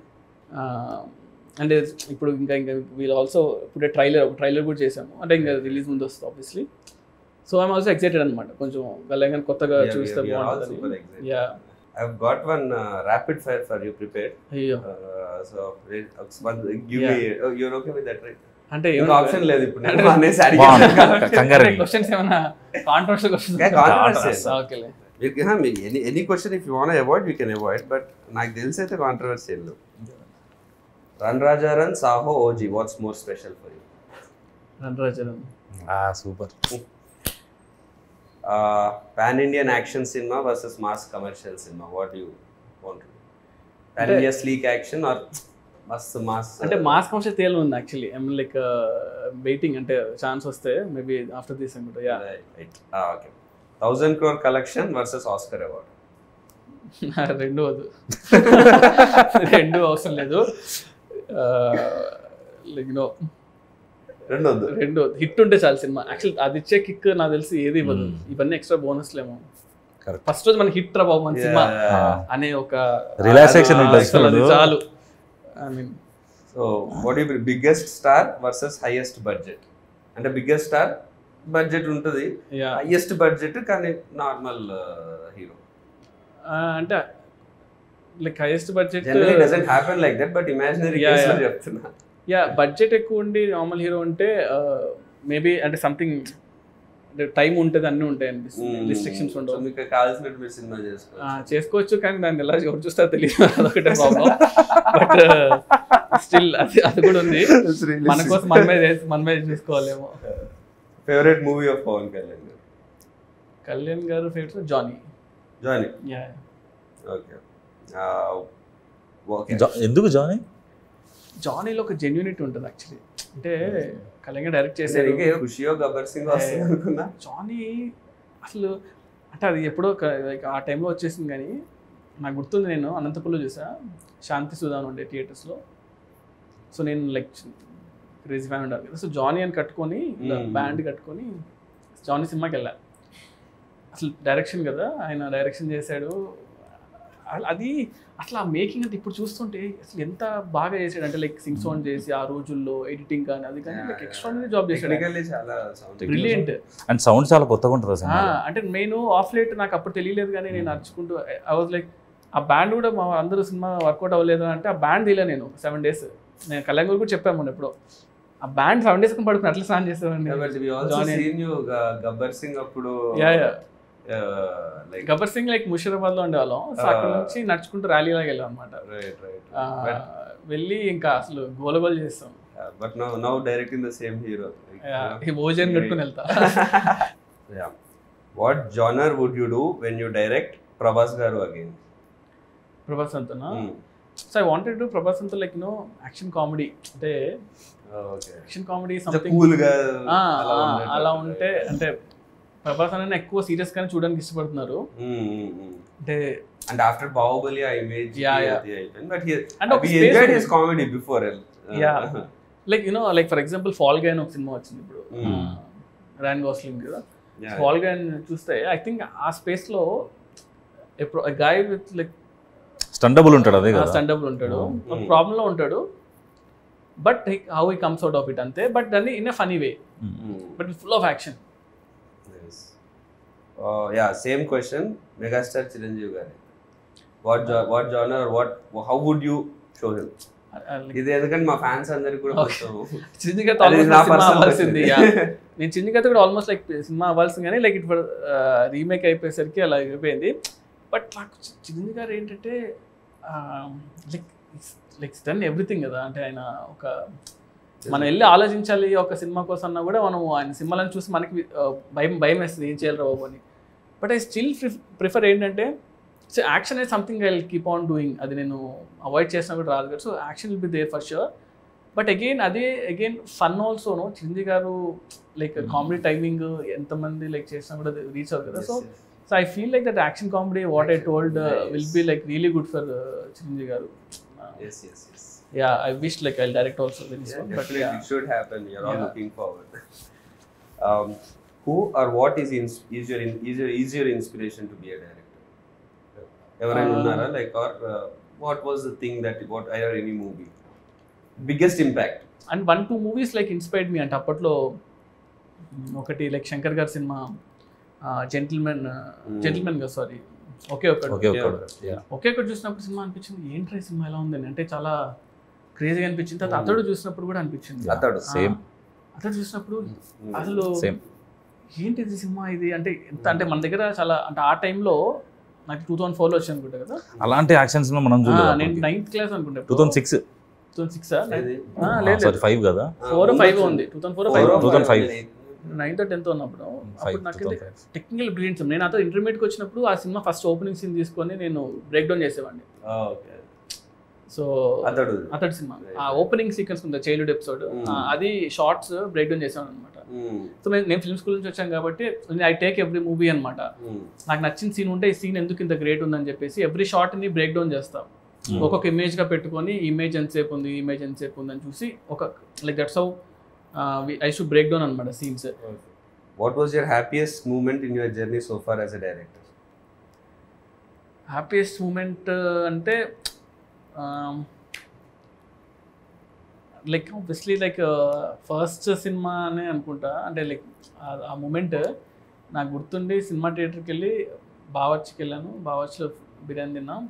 అంటే ఇప్పుడు ఇంకా వీళ్ళు ఆల్సో ఇప్పుడే ట్రైలర్ కూడా చేసాము, అంటే ఇంకా రిలీజ్ ముందు వస్తుంది obviously. So I'm also excited అనమాట, కొంచెం వెళ్ళగానే కొత్తగా చూస్తే బాగుంటుంది. Yeah, I've got one rapid fire for you prepared. అయ్యో, So give me. You're okay with that, right? అంటే ఇంకా ఆప్షన్ లేదు ఇప్పుడు నేను బాగుంది. క్వశ్చన్స్ ఏమైనా కాంట్రవర్షియల్ క్వశ్చన్స్? ఓకేలే, any question if you want avoid you can avoid, but నాకు తెలిసి అయితే కాంట్రవర్సీ లేదు. Run Raja run, Saaho, OG, what's more special for you? Run Raja run. Super. Pan Indian action cinema versus mass commercial cinema, what you want? Pan India sleek action or మస్త్ mass? అంటే mass commercial తేలు ఉంది actually. I mean like waiting, అంటే chance వస్తే maybe after this అనుకుంటా. Yeah, okay. 1000 crore collection versus Oscar award? రెండు వద్దు, రెండు అవసరం లేదు. లైక్ నో, రెండు హిట్ ఉంటే చాలు సినిమా. యాక్చువల్ అది ఇచ్చే కిక్ నాకు తెలిసి ఏది ఇవ్వదు. ఇవన్నీ ఎక్స్ట్రా బోనస్లేమో. ఫస్ట్ రోజు మనకి హిట్ రా బాబు మన సినిమా అనే ఒక రిలాక్సేషన్ ఉంటుంది చాలు. I mean, so what you biggest star versus highest budget? అంటే బిగ్గెస్ట్ స్టార్ బడ్జెట్ ఉంటుంది, హైయెస్ట్ బడ్జెట్ కానీ నార్మల్ హీరో. అంటే like highest budget doesn't happen like that, but imaginary case లో చెప్తున్నా. యా, బడ్జెట్ ఎక్కువ ఉండి నార్మల్ హీరో అంటే maybe అంటే సంథింగ్ టైం ఉంటుంది, అన్నీ ఉంటాయి అనిపిస్తుంది, రిస్ట్రిక్షన్స్ ఉండవు. మీకు కావాల్సినట్టు మీరు సినిమా చేసుకోవచ్చు, కానీ దాన్ని ఎలా ఎవరు చూస్తారో తెలియదు, అదొకటే ప్రాబ్లం. బట్ స్టిల్ అది కూడా ఉంది, మన కోసం మన మీద చూసుకోవాలేమో. Favourite movie of Pawan Kalyan గారు? కళ్యాణ్ గారు ఫేవరెట్ జానీ. Yeah, okay. ఎందుకు జానీ? జానీలో ఒక జెన్యూనిటీ ఉంటుంది యాక్చువల్లీ. అంటే కళ్యాణ్ డైరెక్ట్ చేశారు, ఖుషియో గబ్బర్ సింగ్ వస్తుంది అనుకున్నా. జానీ అసలు అంటే అది ఎప్పుడో ఆ టైంలో వచ్చేసింది, కానీ నాకు గుర్తుంది, నేను అనంతపూర్లో చూసా, శాంతి సుధాన్ ఉండే థియేటర్స్లో. సో నేను లైక్ క్రేజీ ఫ్యాన్ ఉండాలి కదా, సో జానీ అని కట్టుకొని బ్యాండ్ కట్టుకొని జానీ సినిమాకి వెళ్ళాను. అసలు డైరెక్షన్ కదా, ఆయన డైరెక్షన్ చేశాడు. అది అట్లా మేకింగ్ అంటే ఇప్పుడు చూస్తుంటే అసలు ఎంత బాగా చేశాడు అంటే, లైక్ సింగ్ సౌండ్ చేసి ఆ రోజుల్లో ఎడిటింగ్ కానీ అది కానీ లైక్ ఎక్స్ట్రాడినరీ జాబ్ చేశాడు. బ్రిలియంట్. అండ్ సౌండ్ చాలా కొత్తగా ఉంటుంది. అంటే నేను ఆఫ్ లైట్ నాకు అప్పుడు తెలియలేదు, కానీ నేను నడుచుకుంటూ ఐ వాజ్ లైక్ ఆ బ్యాండ్ కూడా మా అందరూ సినిమా వర్కౌట్ అవ్వలేదు అంటే ఆ బ్యాండ్ తీయలే నేను 7 days. నేను కళ్యాణ్ గారు కూడా చెప్పాము మొన్న ఎప్పుడో, ఆ బ్యాండ్ 7 days పడుకుని అట్లా స్నాన్ చేసేవాడిని. గబ్బర్ సింగ్ అప్పుడు గబ్బర్ సింగ్ లైక్ ముషీరాబాద్ లో ఉండేవాళ్ళం. సో అక్కడ నుంచి నడుచుకుంటూ ర్యాలీ లాగా వెళ్ళాం అనమాట. వెళ్ళి ఇంకా అసలు గోలగోలు చేస్తాం. But now directing the same hero, ఓజన్ కట్టుకుని వెళ్తా. What genre would you do when you direct Prabhas గారు అగైన్? ప్రభాస్ అంతనా? So I wanted to Prabhas అంతా లైక్ నో యాక్షన్ కామెడీ, అంటే యాక్షన్ కామెడీ సంథింగ్ అలా ఉంటే. అంటే ప్రభాస్ అనే ఎక్కువ సీరియస్ గానే చూడడానికి ఇష్టపడుతున్నారు. అంటే ఆఫ్టర్ బాహుబలి ఆ image but and we enjoyed his comedy before. Like you know, like for example Fall Guy అని ఒక సినిమా వచ్చింది ఇప్పుడు, రాయన్ గోస్లింగ్ కదా. ఫాల్ గై చూస్తే ఐ థింక్ ఆ స్పేస్ లో ఎప్పుడు గాయ్ విత్ లైక్ స్టండబుల్ ఉంటాడు, అదే కదా, స్టండబుల్ ఉంటాడు, ప్రాబ్లం లో ఉంటాడు, but how he comes out of it అంతే. బట్ దాన్ని in a funny way, but full of action. Same question, megastar Chiranjeevi గారి what genre or how would you show him? ఇది ఎందుకంటే మా ఫ్యాన్స్ అందరికి కూడా చిరంజీవి అవ్వాల్సింది. నేను చిరంజీవి కూడా ఆల్మోస్ట్ లైక్ సినిమా అవ్వాల్సింది, కానీ లైక్ ఇప్పుడు రీమేక్ అయిపోయేసరికి అలా అయిపోయింది. బట్ నాకు చిరంజీవి గారు ఏంటంటే లైక్ డన్ ఎవ్రీథింగ్ కదా. అంటే ఆయన ఒక మనం వెళ్ళి ఆలోచించాలి ఒక సినిమా కోసం అన్నా కూడా మనం ఆయన సినిమాలను చూసి మనకి భయం వేస్తుంది, ఏం చేయాలి బాబు అని. బట్ ఐ స్టిల్ ప్రిఫర్ ఏంటంటే, సో యాక్షన్ అనేది something I will keep on doing. అది నేను అవాయిడ్ చేసినా కూడా రాదు కదా. So action will be there for sure. But again fun ఆల్సోను. చిరంజీవి గారు లైక్ కామెడీ టైమింగ్ ఎంతమంది లైక్ చేసినా కూడా రీచ్ అవుతుంది కదా. So I feel like that action comedy what I told will be like really good for Chiranjeevi garu. Yes. Yeah, I wish like I'll direct also very soon. But yeah, it should happen. You're all looking forward. Who or what is your inspiration to be a director? Ever unnara like or what was the thing that what either any movie biggest impact? And 1-2 movies like inspired me అంటే అప్పట్లో ఒకటి like Shankar గారి cinema gentlemen కదా sorry ఒకే ఒకటి చూసినప్పుడు cinema అనిపించింది ఏంట్రా cinema ఎలా ఉందని, అంటే చాలా క్రేజీగా అనిపించింది. తర్వాత అతడు చూసినప్పుడు కూడా అనిపించింది. అతడు చూసినప్పుడు అసలు ఏంటి ఇది సినిమా ఇది అంటే ఎంత అంటే మన దగ్గర చాలా అంటే ఆ టైంలో నాకు 2004లో వచ్చి అనుకుంటా కదా అలాంటి యాక్షన్ సినిమా మనం చూడలేదు. నేను 9th క్లాస్ అనుకుంటా. 2006 లేదు 5 కదా 4-5 ఉంది 2005 9th or 10th ఉన్నప్పుడు. అప్పుడు నాకు టెక్నికల్ బ్రిలియన్స్. నేను అతను ఇంటర్మీడియట్కి వచ్చినప్పుడు ఆ సినిమా ఫస్ట్ ఓపెనింగ్ సీన్ తీసుకొని నేను బ్రేక్ డౌన్ చేసేవాడిని. సో అతడు సినిమా ఆ ఓపెనింగ్ సీక్వెన్స్ ఉంది చైల్డ్హుడ్ ఎపిసోడ్, అది షార్ట్స్ బ్రేక్ డౌన్ చేసాను అనమాట. సో నేను ఫిల్మ్ స్కూల్ నుంచి వచ్చాను కాబట్టి ఐ టేక్ ఎవ్రీ మూవీ అనమాట. నాకు నచ్చిన సీన్ ఉంటే ఈ సీన్ ఎందుకు ఇంత గ్రేట్ ఉందని చెప్పేసి ఎవ్రీ షార్ట్ ని బ్రేక్ డౌన్ చేస్తాం. ఒక్కొక్క ఇమేజ్ గా పెట్టుకొని ఇమేజ్ ఎంతసేపు ఉంది అని చూసి ఒక like that's how I should break down అనమాట scenes. What was your happiest moment in your journey so far as a director? Happiest moment అంటే లైక్ ఆబ్వియస్లీ లైక్ ఫస్ట్ సినిమా అనే అనుకుంటా. అంటే లైక్ ఆ మూమెంట్ నాకు గుర్తుండి సినిమా థియేటర్కి వెళ్ళి బావర్చికి వెళ్ళాను. బావర్చిలో బిర్యానీ తిన్నాం.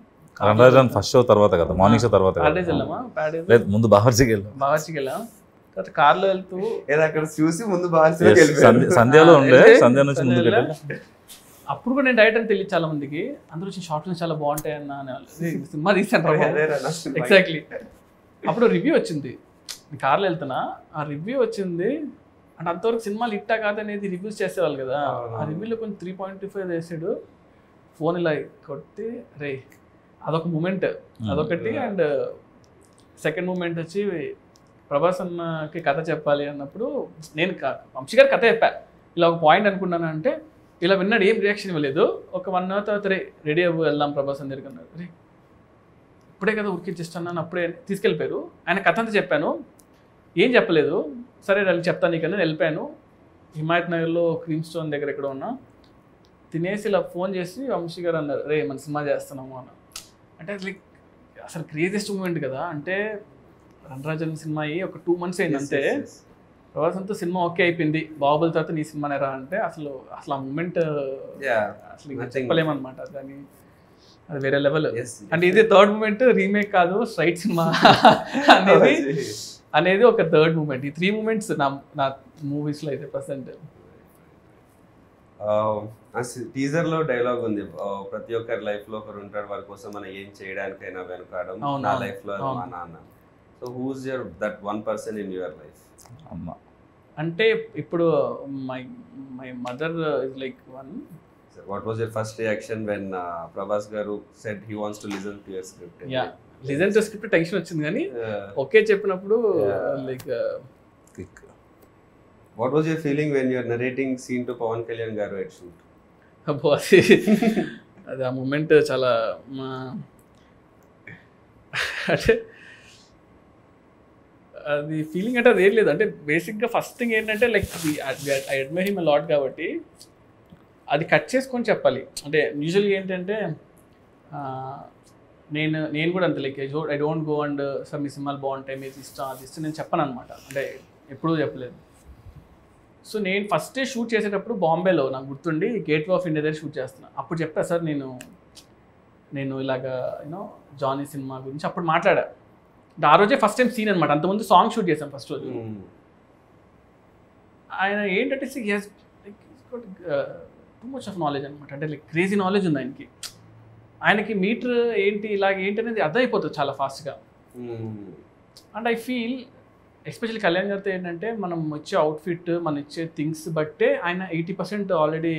ఫస్ట్ షో తర్వాత కదా, మార్నింగ్ షో తర్వాత ప్యాడేజ్ వెళ్ళామా? లేదు ముందు బావర్చికి వెళ్ళాం. తర్వాత కార్లో వెళ్తూ అక్కడ చూసి ముందు సంధ్యలో ఉండే సంధ్య నుంచి ముందుకు వెళ్ళాను. అప్పుడు కూడా నేను డైరెక్ట్ అని తెలియదు చాలా మందికి. అందరూ వచ్చి షార్ట్స్ చాలా బాగుంటాయి అన్న సినిమా తీసాను. ఎగ్జాక్ట్లీ అప్పుడు రివ్యూ వచ్చింది. కార్లో వెళ్తున్నా ఆ రివ్యూ వచ్చింది. అంటే అంతవరకు సినిమాలు ఇట్టా కాదనేది రివ్యూస్ చేసేవాళ్ళు కదా. ఆ రివ్యూలో కొంచెం 3.25 వేసాడు. ఫోన్ ఇలా కొట్టి రే అదొక మూమెంట్ అదొకటి. అండ్ సెకండ్ మూమెంట్ వచ్చి ప్రభాస్ అన్నకి కథ చెప్పాలి అన్నప్పుడు నేను వంశీ గారి కథ చెప్పా. ఇలా ఒక పాయింట్ అనుకున్నాను అంటే ఇలా విన్నాడు, ఏం రియాక్షన్ ఇవ్వలేదు. ఒక 1 hour తర్వాత రెడీ అవ్వు వెళ్దాం ప్రభాస్ అని దగ్గరికి అన్నారు. రే ఇప్పుడే కదా ఉరికిచ్చిస్తున్నాను అప్పుడే తీసుకెళ్ళిపోయారు. ఆయన కథ అంతా చెప్పాను, ఏం చెప్పలేదు. సరే వెళ్ళి చెప్తాను నీకన్నా వెళ్ళిపోయాను. హిమాయత్ నగర్లో క్రీమ్ స్టోన్ దగ్గర ఎక్కడ ఉన్నా తినేసి ఇలా ఫోన్ చేసి వంశీ గారు అన్నారు, రే మన సినిమా చేస్తున్నాము అన్న. అంటే లైక్ అసలు క్రేజియస్ట్ మూమెంట్ కదా. అంటే రణరాజన్ సినిమా అయ్యి ఒక 2 months అయింది అంతే. ప్రభాస్ అంతా సినిమా ఓకే అయిపోయింది, బాహుబలి తర్వాత నీ సినిమానే రా అంటే అసలు ఆ మూమెంట్ అసలు చెప్పలేమన్నమాట. దాన్ని అది వేరే లెవెల్. అంటే ఇది థర్డ్ మూమెంట్, రీమేక్ కాదు స్ట్రైట్ సినిమా అనేది ఒక థర్డ్ మూమెంట్. ఈ 3 moments నా మూవీస్లో అయితే ప్రజెంట్. టీజర్ లో డైలాగ్ ఉంది, ప్రతి ఒక్కరి లైఫ్ లో ఒకరు ఉంటాడు వారి కోసం మనం ఏం చేయడానికైనా వెనుకాడం, నా లైఫ్ లో మా నాన్న. So who's your that one person in your life? అమ్మ అంటే ఇప్పుడు my mother is like one. What was your first reaction when Prabhas garu said he wants to listen to your script? Yeah, listen to script tension వచ్చింది కానీ okay చెప్పినప్పుడు like what was your feeling when you are narrating scene to Pawan Kalyan garu at shoot? అబ్బో అది ఆ moment చాలా అంటే అది feeling అంటే అది ఏం లేదు. అంటే బేసిక్గా ఫస్ట్ థింగ్ ఏంటంటే like I admire him a lot కాబట్టి అది కట్ చేసుకొని చెప్పాలి. అంటే యూజువల్గా ఏంటంటే నేను కూడా అంతే like I don't go and sir మీ సినిమాలు బాగుంటాయి మీరు ఇష్టం అది ఇష్టం నేను చెప్పను అనమాట. అంటే ఎప్పుడూ చెప్పలేదు. సో నేను ఫస్ట్ డే షూట్ చేసేటప్పుడు బాంబేలో నాకు గుర్తుండి గేట్వే ఆఫ్ ఇండియా దగ్గర షూట్ చేస్తున్నాను. అప్పుడు చెప్పా సార్ నేను ఇలాగా యూనో జానీ సినిమా గురించి అప్పుడు మాట్లాడా. ఆ రోజే ఫస్ట్ టైం సీన్ అనమాట. అంతకుముందు సాంగ్ షూట్ చేశాను ఫస్ట్ రోజు. ఆయన ఏంటంటే టూ మచ్ ఆఫ్ నాలెడ్జ్ అనమాట. అంటే లైక్ క్రేజీ నాలెడ్జ్ ఉంది ఆయనకి మీటర్ ఏంటి ఇలాగ ఏంటి అనేది అర్థమైపోతుంది చాలా ఫాస్ట్గా. And I feel especially Kalyan గారితో ఏంటంటే మనం వచ్చే అవుట్ఫిట్ మనం ఇచ్చే థింగ్స్ బట్టే ఆయన 80% ఆల్రెడీ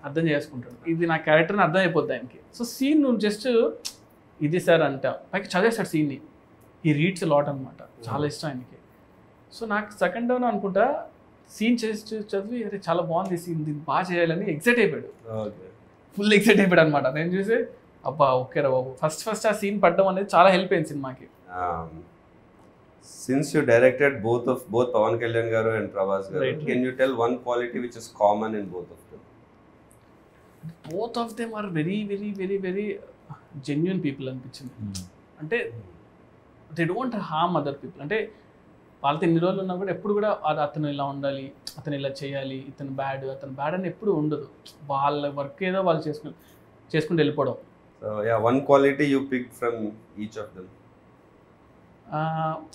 అర్థం చేసుకుంటాడు. ఇది నా క్యారెక్టర్ని అర్థం అయిపోద్ది ఆయనకి. సో సీన్ నువ్వు జస్ట్ ఇది సార్ అంట పైకి చదివేస్తాడు సీన్ని. ఈ రీడ్స్ లాట్ అనమాట, చాలా ఇష్టం ఆయనకి. సో నాకు సెకండ్ డౌన్ అనుకుంటా సీన్ చేసి చదివి అరే చాలా బాగుంది సీన్ దీన్ని బాగా చేయాలని ఎక్సైట్ అయిపోయాడు. ఫుల్ ఎక్సైట్ అయిపోయాడు అనమాట. నేను చూసి అబ్బా ఓకే రా బాబు ఫస్ట్ ఆ సీన్ పడడం అనేది చాలా హెల్ప్ అయింది సినిమాకి. Since you directed both Pawan Kalyan garu and Prabhas garu, right. Can you tell one quality which is common in both of them? Both of them are very very very very genuine people అనిపించింది. అంటే they don't harm other people. అంటే వాళ్ళతో ఎన్ని రోజులు ఉన్నా కూడా ఎప్పుడు కూడా అతను ఇలా ఉండాలి, అతను ఇలా చేయాలి, అతను బ్యాడ్ అని ఎప్పుడు ఉండదు. వాళ్ళ వర్క్ ఏదో వాళ్ళు చేసుకుంటూ వెళ్ళిపోవడం. So yeah, one quality you picked from each of them.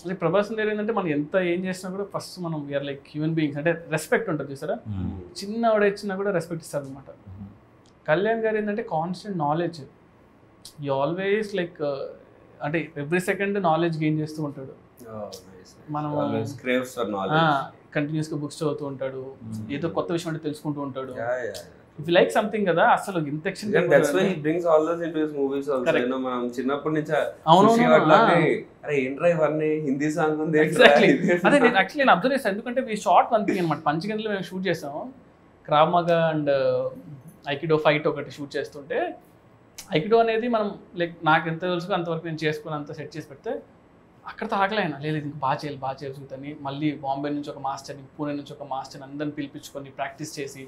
అంటే ప్రభాస్ గారు ఏంటంటే మనం ఎంత ఏం చేసినా కూడా ఫస్ట్ మనం వీఆర్ లైక్ హ్యూమన్ బీయింగ్స్. అంటే రెస్పెక్ట్ ఉంటుంది చూసారా, చిన్న ఆవిడ ఇచ్చినా కూడా రెస్పెక్ట్ ఇస్తారు అనమాట. కళ్యాణ్ గారు ఏంటంటే constant knowledge, you always like అంటే ఎవ్రీ సెకండ్ నాలెడ్జ్ గెయిన్ చేస్తూ ఉంటాడు. మనం కంటిన్యూస్గా బుక్స్ చదువుతూ ఉంటాడు, ఏదో కొత్త విషయం అంటే తెలుసుకుంటూ ఉంటాడు. ఇఫ్ యు లైక్ సంథింగ్ కదా అసలు ఇంత extent that's why he brings all those into his movies also. నేను మనం చిన్నప్పటి నుంచి అరే ఏంట్రా ఇవన్నీ హిందీ సాంగ్ ఉంది ఎగ్జాక్ట్లీ. అదే నేను యాక్చువల్లీ నేను అబ్జర్వ్ చేస్తాను, ఎందుకంటే మీ షార్ట్ వన్ థింగ్ అనమాట. పంచగంటలో మేము షూట్ చేసాము, క్రావ్ మగా అండ్ ఐకిడో ఫైట్ ఒకటి షూట్ చేస్తుంటే, ఐకిడో అనేది మనం లైక్ నాకు ఎంత తెలుసు అంతవరకు నేను చేసుకుని అంత సెట్ చేసి పెడితే అక్కడితో ఆగలేనా, లేదు ఇంకా బాగా చేయాలి చూద్దని మళ్ళీ బాంబే నుంచి ఒక మాస్టర్ని, పూణే నుంచి ఒక మాస్టర్ని అందరిని పిలిపించుకొని ప్రాక్టీస్ చేసి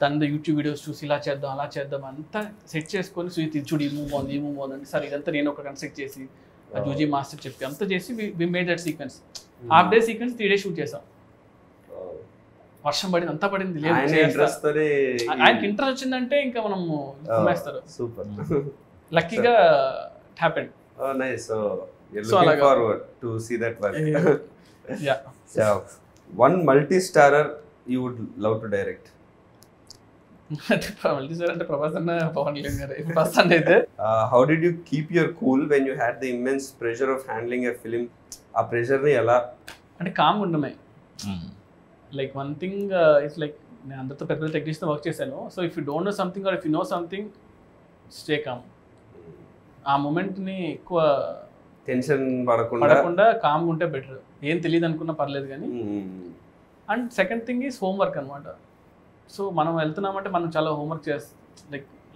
దాని యూట్యూబ్ వీడియోస్ చూసి ఇలా చేద్దాం అలా చేద్దాం అంతా సెట్ చేసుకొని సుయిత్ చూడు ఈ మూవ్ బాగుంది అంటే సార్ ఇదంతా నేను ఒక కన్స్ట్రక్ట్ చేసి ఆ జూజీ మాస్టర్ చెప్పి అంతా చేసి we made that sequence. Half day sequence 3 days shoot చేసాం. వర్షం పడింది, అంతా పడింది, లేదు ఆయనకి ఇంట్రెస్ట్ వచ్చిందంటే ఇంకా మనం కుమ్మేస్తారు. సూపర్, లక్కీగా it happened. Oh nice. So you're looking forward to see that work. Yeah. So one multi-starrer you would love to direct. multi-starrer అంటే ప్రభాస్ అన్న పవన్ కళ్యాణ్ గారు ఫస్ట్ అయితే. How did you keep your cool when you had the immense pressure of handling a film? ఆ pressure ని ఎలా అంటే calm ఉండమే. Like one thing it's like నేను అందరితో పెద్ద పెద్ద టెక్నీషియన్తో వర్క్ చేశాను. So if you don't know something or if you know something stay calm. ఆ మూమెంట్ని ఎక్కువ టెన్షన్ పడకుండా కామ్గా ఉంటే బెటర్. ఏం తెలియదు అనుకున్నా పర్లేదు కానీ. And second thing is homework అనమాట. సో మనం వెళ్తున్నామంటే మనం చాలా హోంవర్క్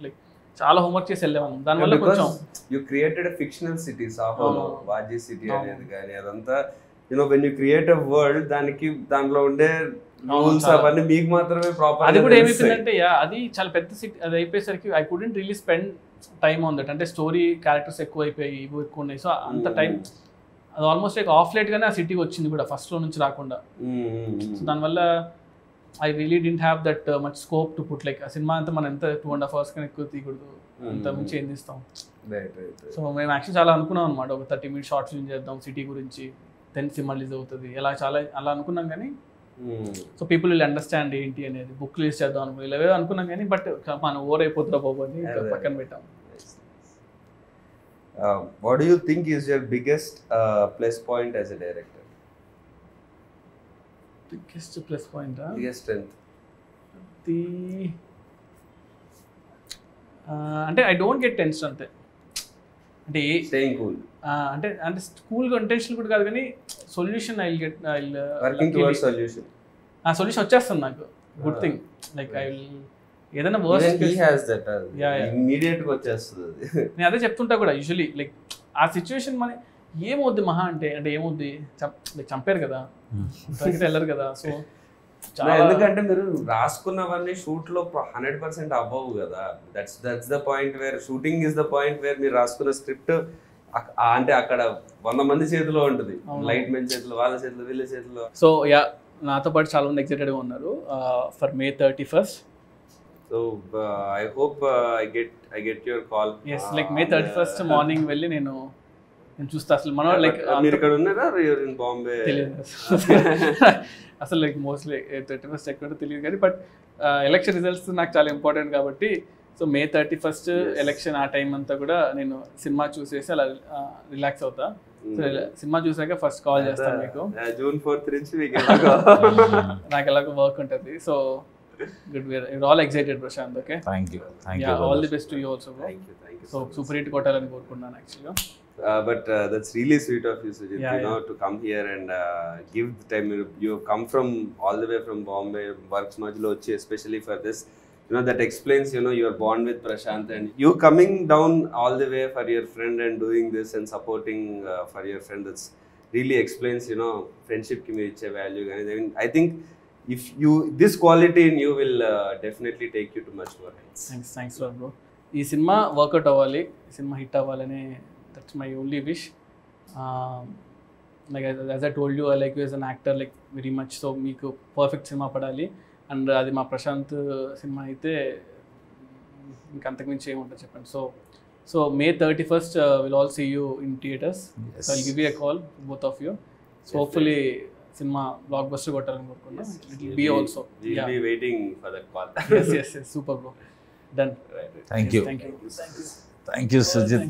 లైక్ చాలా హోంవర్క్ చేసి వెళ్ళాము. దానివల్ల కొంచెం యూ క్రియేటెడ్ ఫిక్షనల్ సిటీ, సాహోలో వాజీ సిటీ అనేది కానీ అదంతా when you create a world దాంట్లో ఉండే రూల్స్ అవన్నీ మీకు మాత్రమే ప్రాపర్. అది కూడా ఏమైపోయిందంటే అది చాలా పెద్ద సిటీ. అది అయిపోయేసరికి I couldn't really spend time on that. అంటే స్టోరీ క్యారెక్టర్స్ ఎక్కువ అయిపోయి ఇవి ఎక్కువ ఉన్నాయి. సో అంత టైం అది ఆల్మోస్ట్ లైక్ ఆఫ్ లేట్గానే ఆ సిటీకి వచ్చింది కూడా, ఫస్ట్లో నుంచి రాకుండా. సో దానివల్ల I really didn't have that much scope to put like ఆ సినిమా అంతా మనం ఎంత 2.5 hours కన్నా ఎక్కువ తీయకూడదు, అంత మించి ఏం తీస్తాం. సో మేము యాక్చువల్లీ చాలా అనుకున్నాం అనమాట, ఒక 30 minutes షార్ట్ ఫిల్మ్ చేద్దాం సిటీ గురించి, దెన్ సినిమా రిలీజ్ అవుతుంది అలా అనుకున్నాం. కానీ సో పీపుల్ విల్ అండర్స్టాండ్ ఏంటి అనేది, బుక్ రిలీజ్ చేద్దాం అనుకున్నాం, ఇలా అనుకున్నాం కానీ బట్ మనం ఓవర్ అయిపోతుందా బాబు అని పక్కన పెట్టాం. What do you think is your biggest plus point as a director? Biggest plus point, biggest strength? అంటే ఐ డోంట్ గెట్ టెన్షన్ అంతే. అంటే స్టేయింగ్ కూల్ అంటే కూల్గా ఇంటెన్షన్ కూడా కాదు కానీ సొల్యూషన్ వర్కింగ్ టువర్డ్స్ సొల్యూషన్. ఆ సొల్యూషన్ వచ్చేస్తుంది నాకు. Good thing like I will ఏదైనా వర్స్ట్ ఇమ్మీడియట్ గా వచ్చేస్తుంది. నేను అదే చెప్తుంటా కూడా యూజువలీ లైక్ ఆ సిచ్యువేషన్ మన ఏమవుద్ది మహా అంటే ఏమవుద్ది చంపారు కదా, వెళ్ళరు కదా. సో ఎందుకంటే మీరు రాసుకున్నవన్నీ షూట్ లో 100% అవ్వవు కదా. That's the point where shooting is the point where మీరు రాసుకున్న స్క్రిప్ట్ అంటే అక్కడ 100 మంది చేతిలో ఉంటుంది, లైట్ మెన్ చేతిలో, వాళ్ళ చేతిలో, వీళ్ళ చేతిలో. సో నాతో పాటు చాలా మంది ఎక్సైటెడ్గా ఉన్నారు for May 31st. So I hope I get your call. Yes, like May 31st morning వెళ్ళి నేను చూస్తా. అసలు మనం లైక్ మీరు ఇక్కడ ఉన్నారా, you're in Bombay? అసలు లైక్ మోస్ట్లీ 31st ఎక్కడ తెలియదు కానీ బట్ ఎలక్షన్ రిజల్ట్స్ నాకు చాలా ఇంపార్టెంట్ కాబట్టి సో May 31st ఎలక్షన్ ఆ టైం అంతా కూడా నేను సినిమా చూసేసి అలా రిలాక్స్ అవుతా. సో సినిమా చూసాక ఫస్ట్ కాల్ చేస్తాను మీకు. June 4th నుంచి నాకు ఎలాగో వర్క్ ఉంటుంది. So good, we're all excited Prashant. Okay, thank you yeah, all the best to you also, bro. Thank you so super hit kotalani korukunnan actually. But that's really sweet of you, Sujit, to come here and give the time. You have come from all the way from Bombay, works majlo vachi especially for this. That explains your bond with Prashant, and you coming down all the way for your friend and doing this and supporting for your friend. That's really explains friendship ki meer iche value. I think if this quality in you will definitely take you to much more heights. Thanks bro. ఈ సినిమా work out అవ్వాలి, సినిమా hit అవ్వాలని, that's my only wish. Like as I told you I like you as an actor like very much. So మీకు perfect సినిమా పడాలి, and అది మా ప్రశాంత్ సినిమా అయితే ఇంకా అంతకుమించి ఏముంటుంది చెప్పండి. So May 31st will all see you in theatres. So I'll give you a call both of you. So hopefully సినిమా బ్లాక్ బస్టర్ కొట్టాలని కోరుకున్నాం. It will be also. We'll be waiting for that call. yes, super bro. Done. Thank you. Thank you. Thank you, Sujit.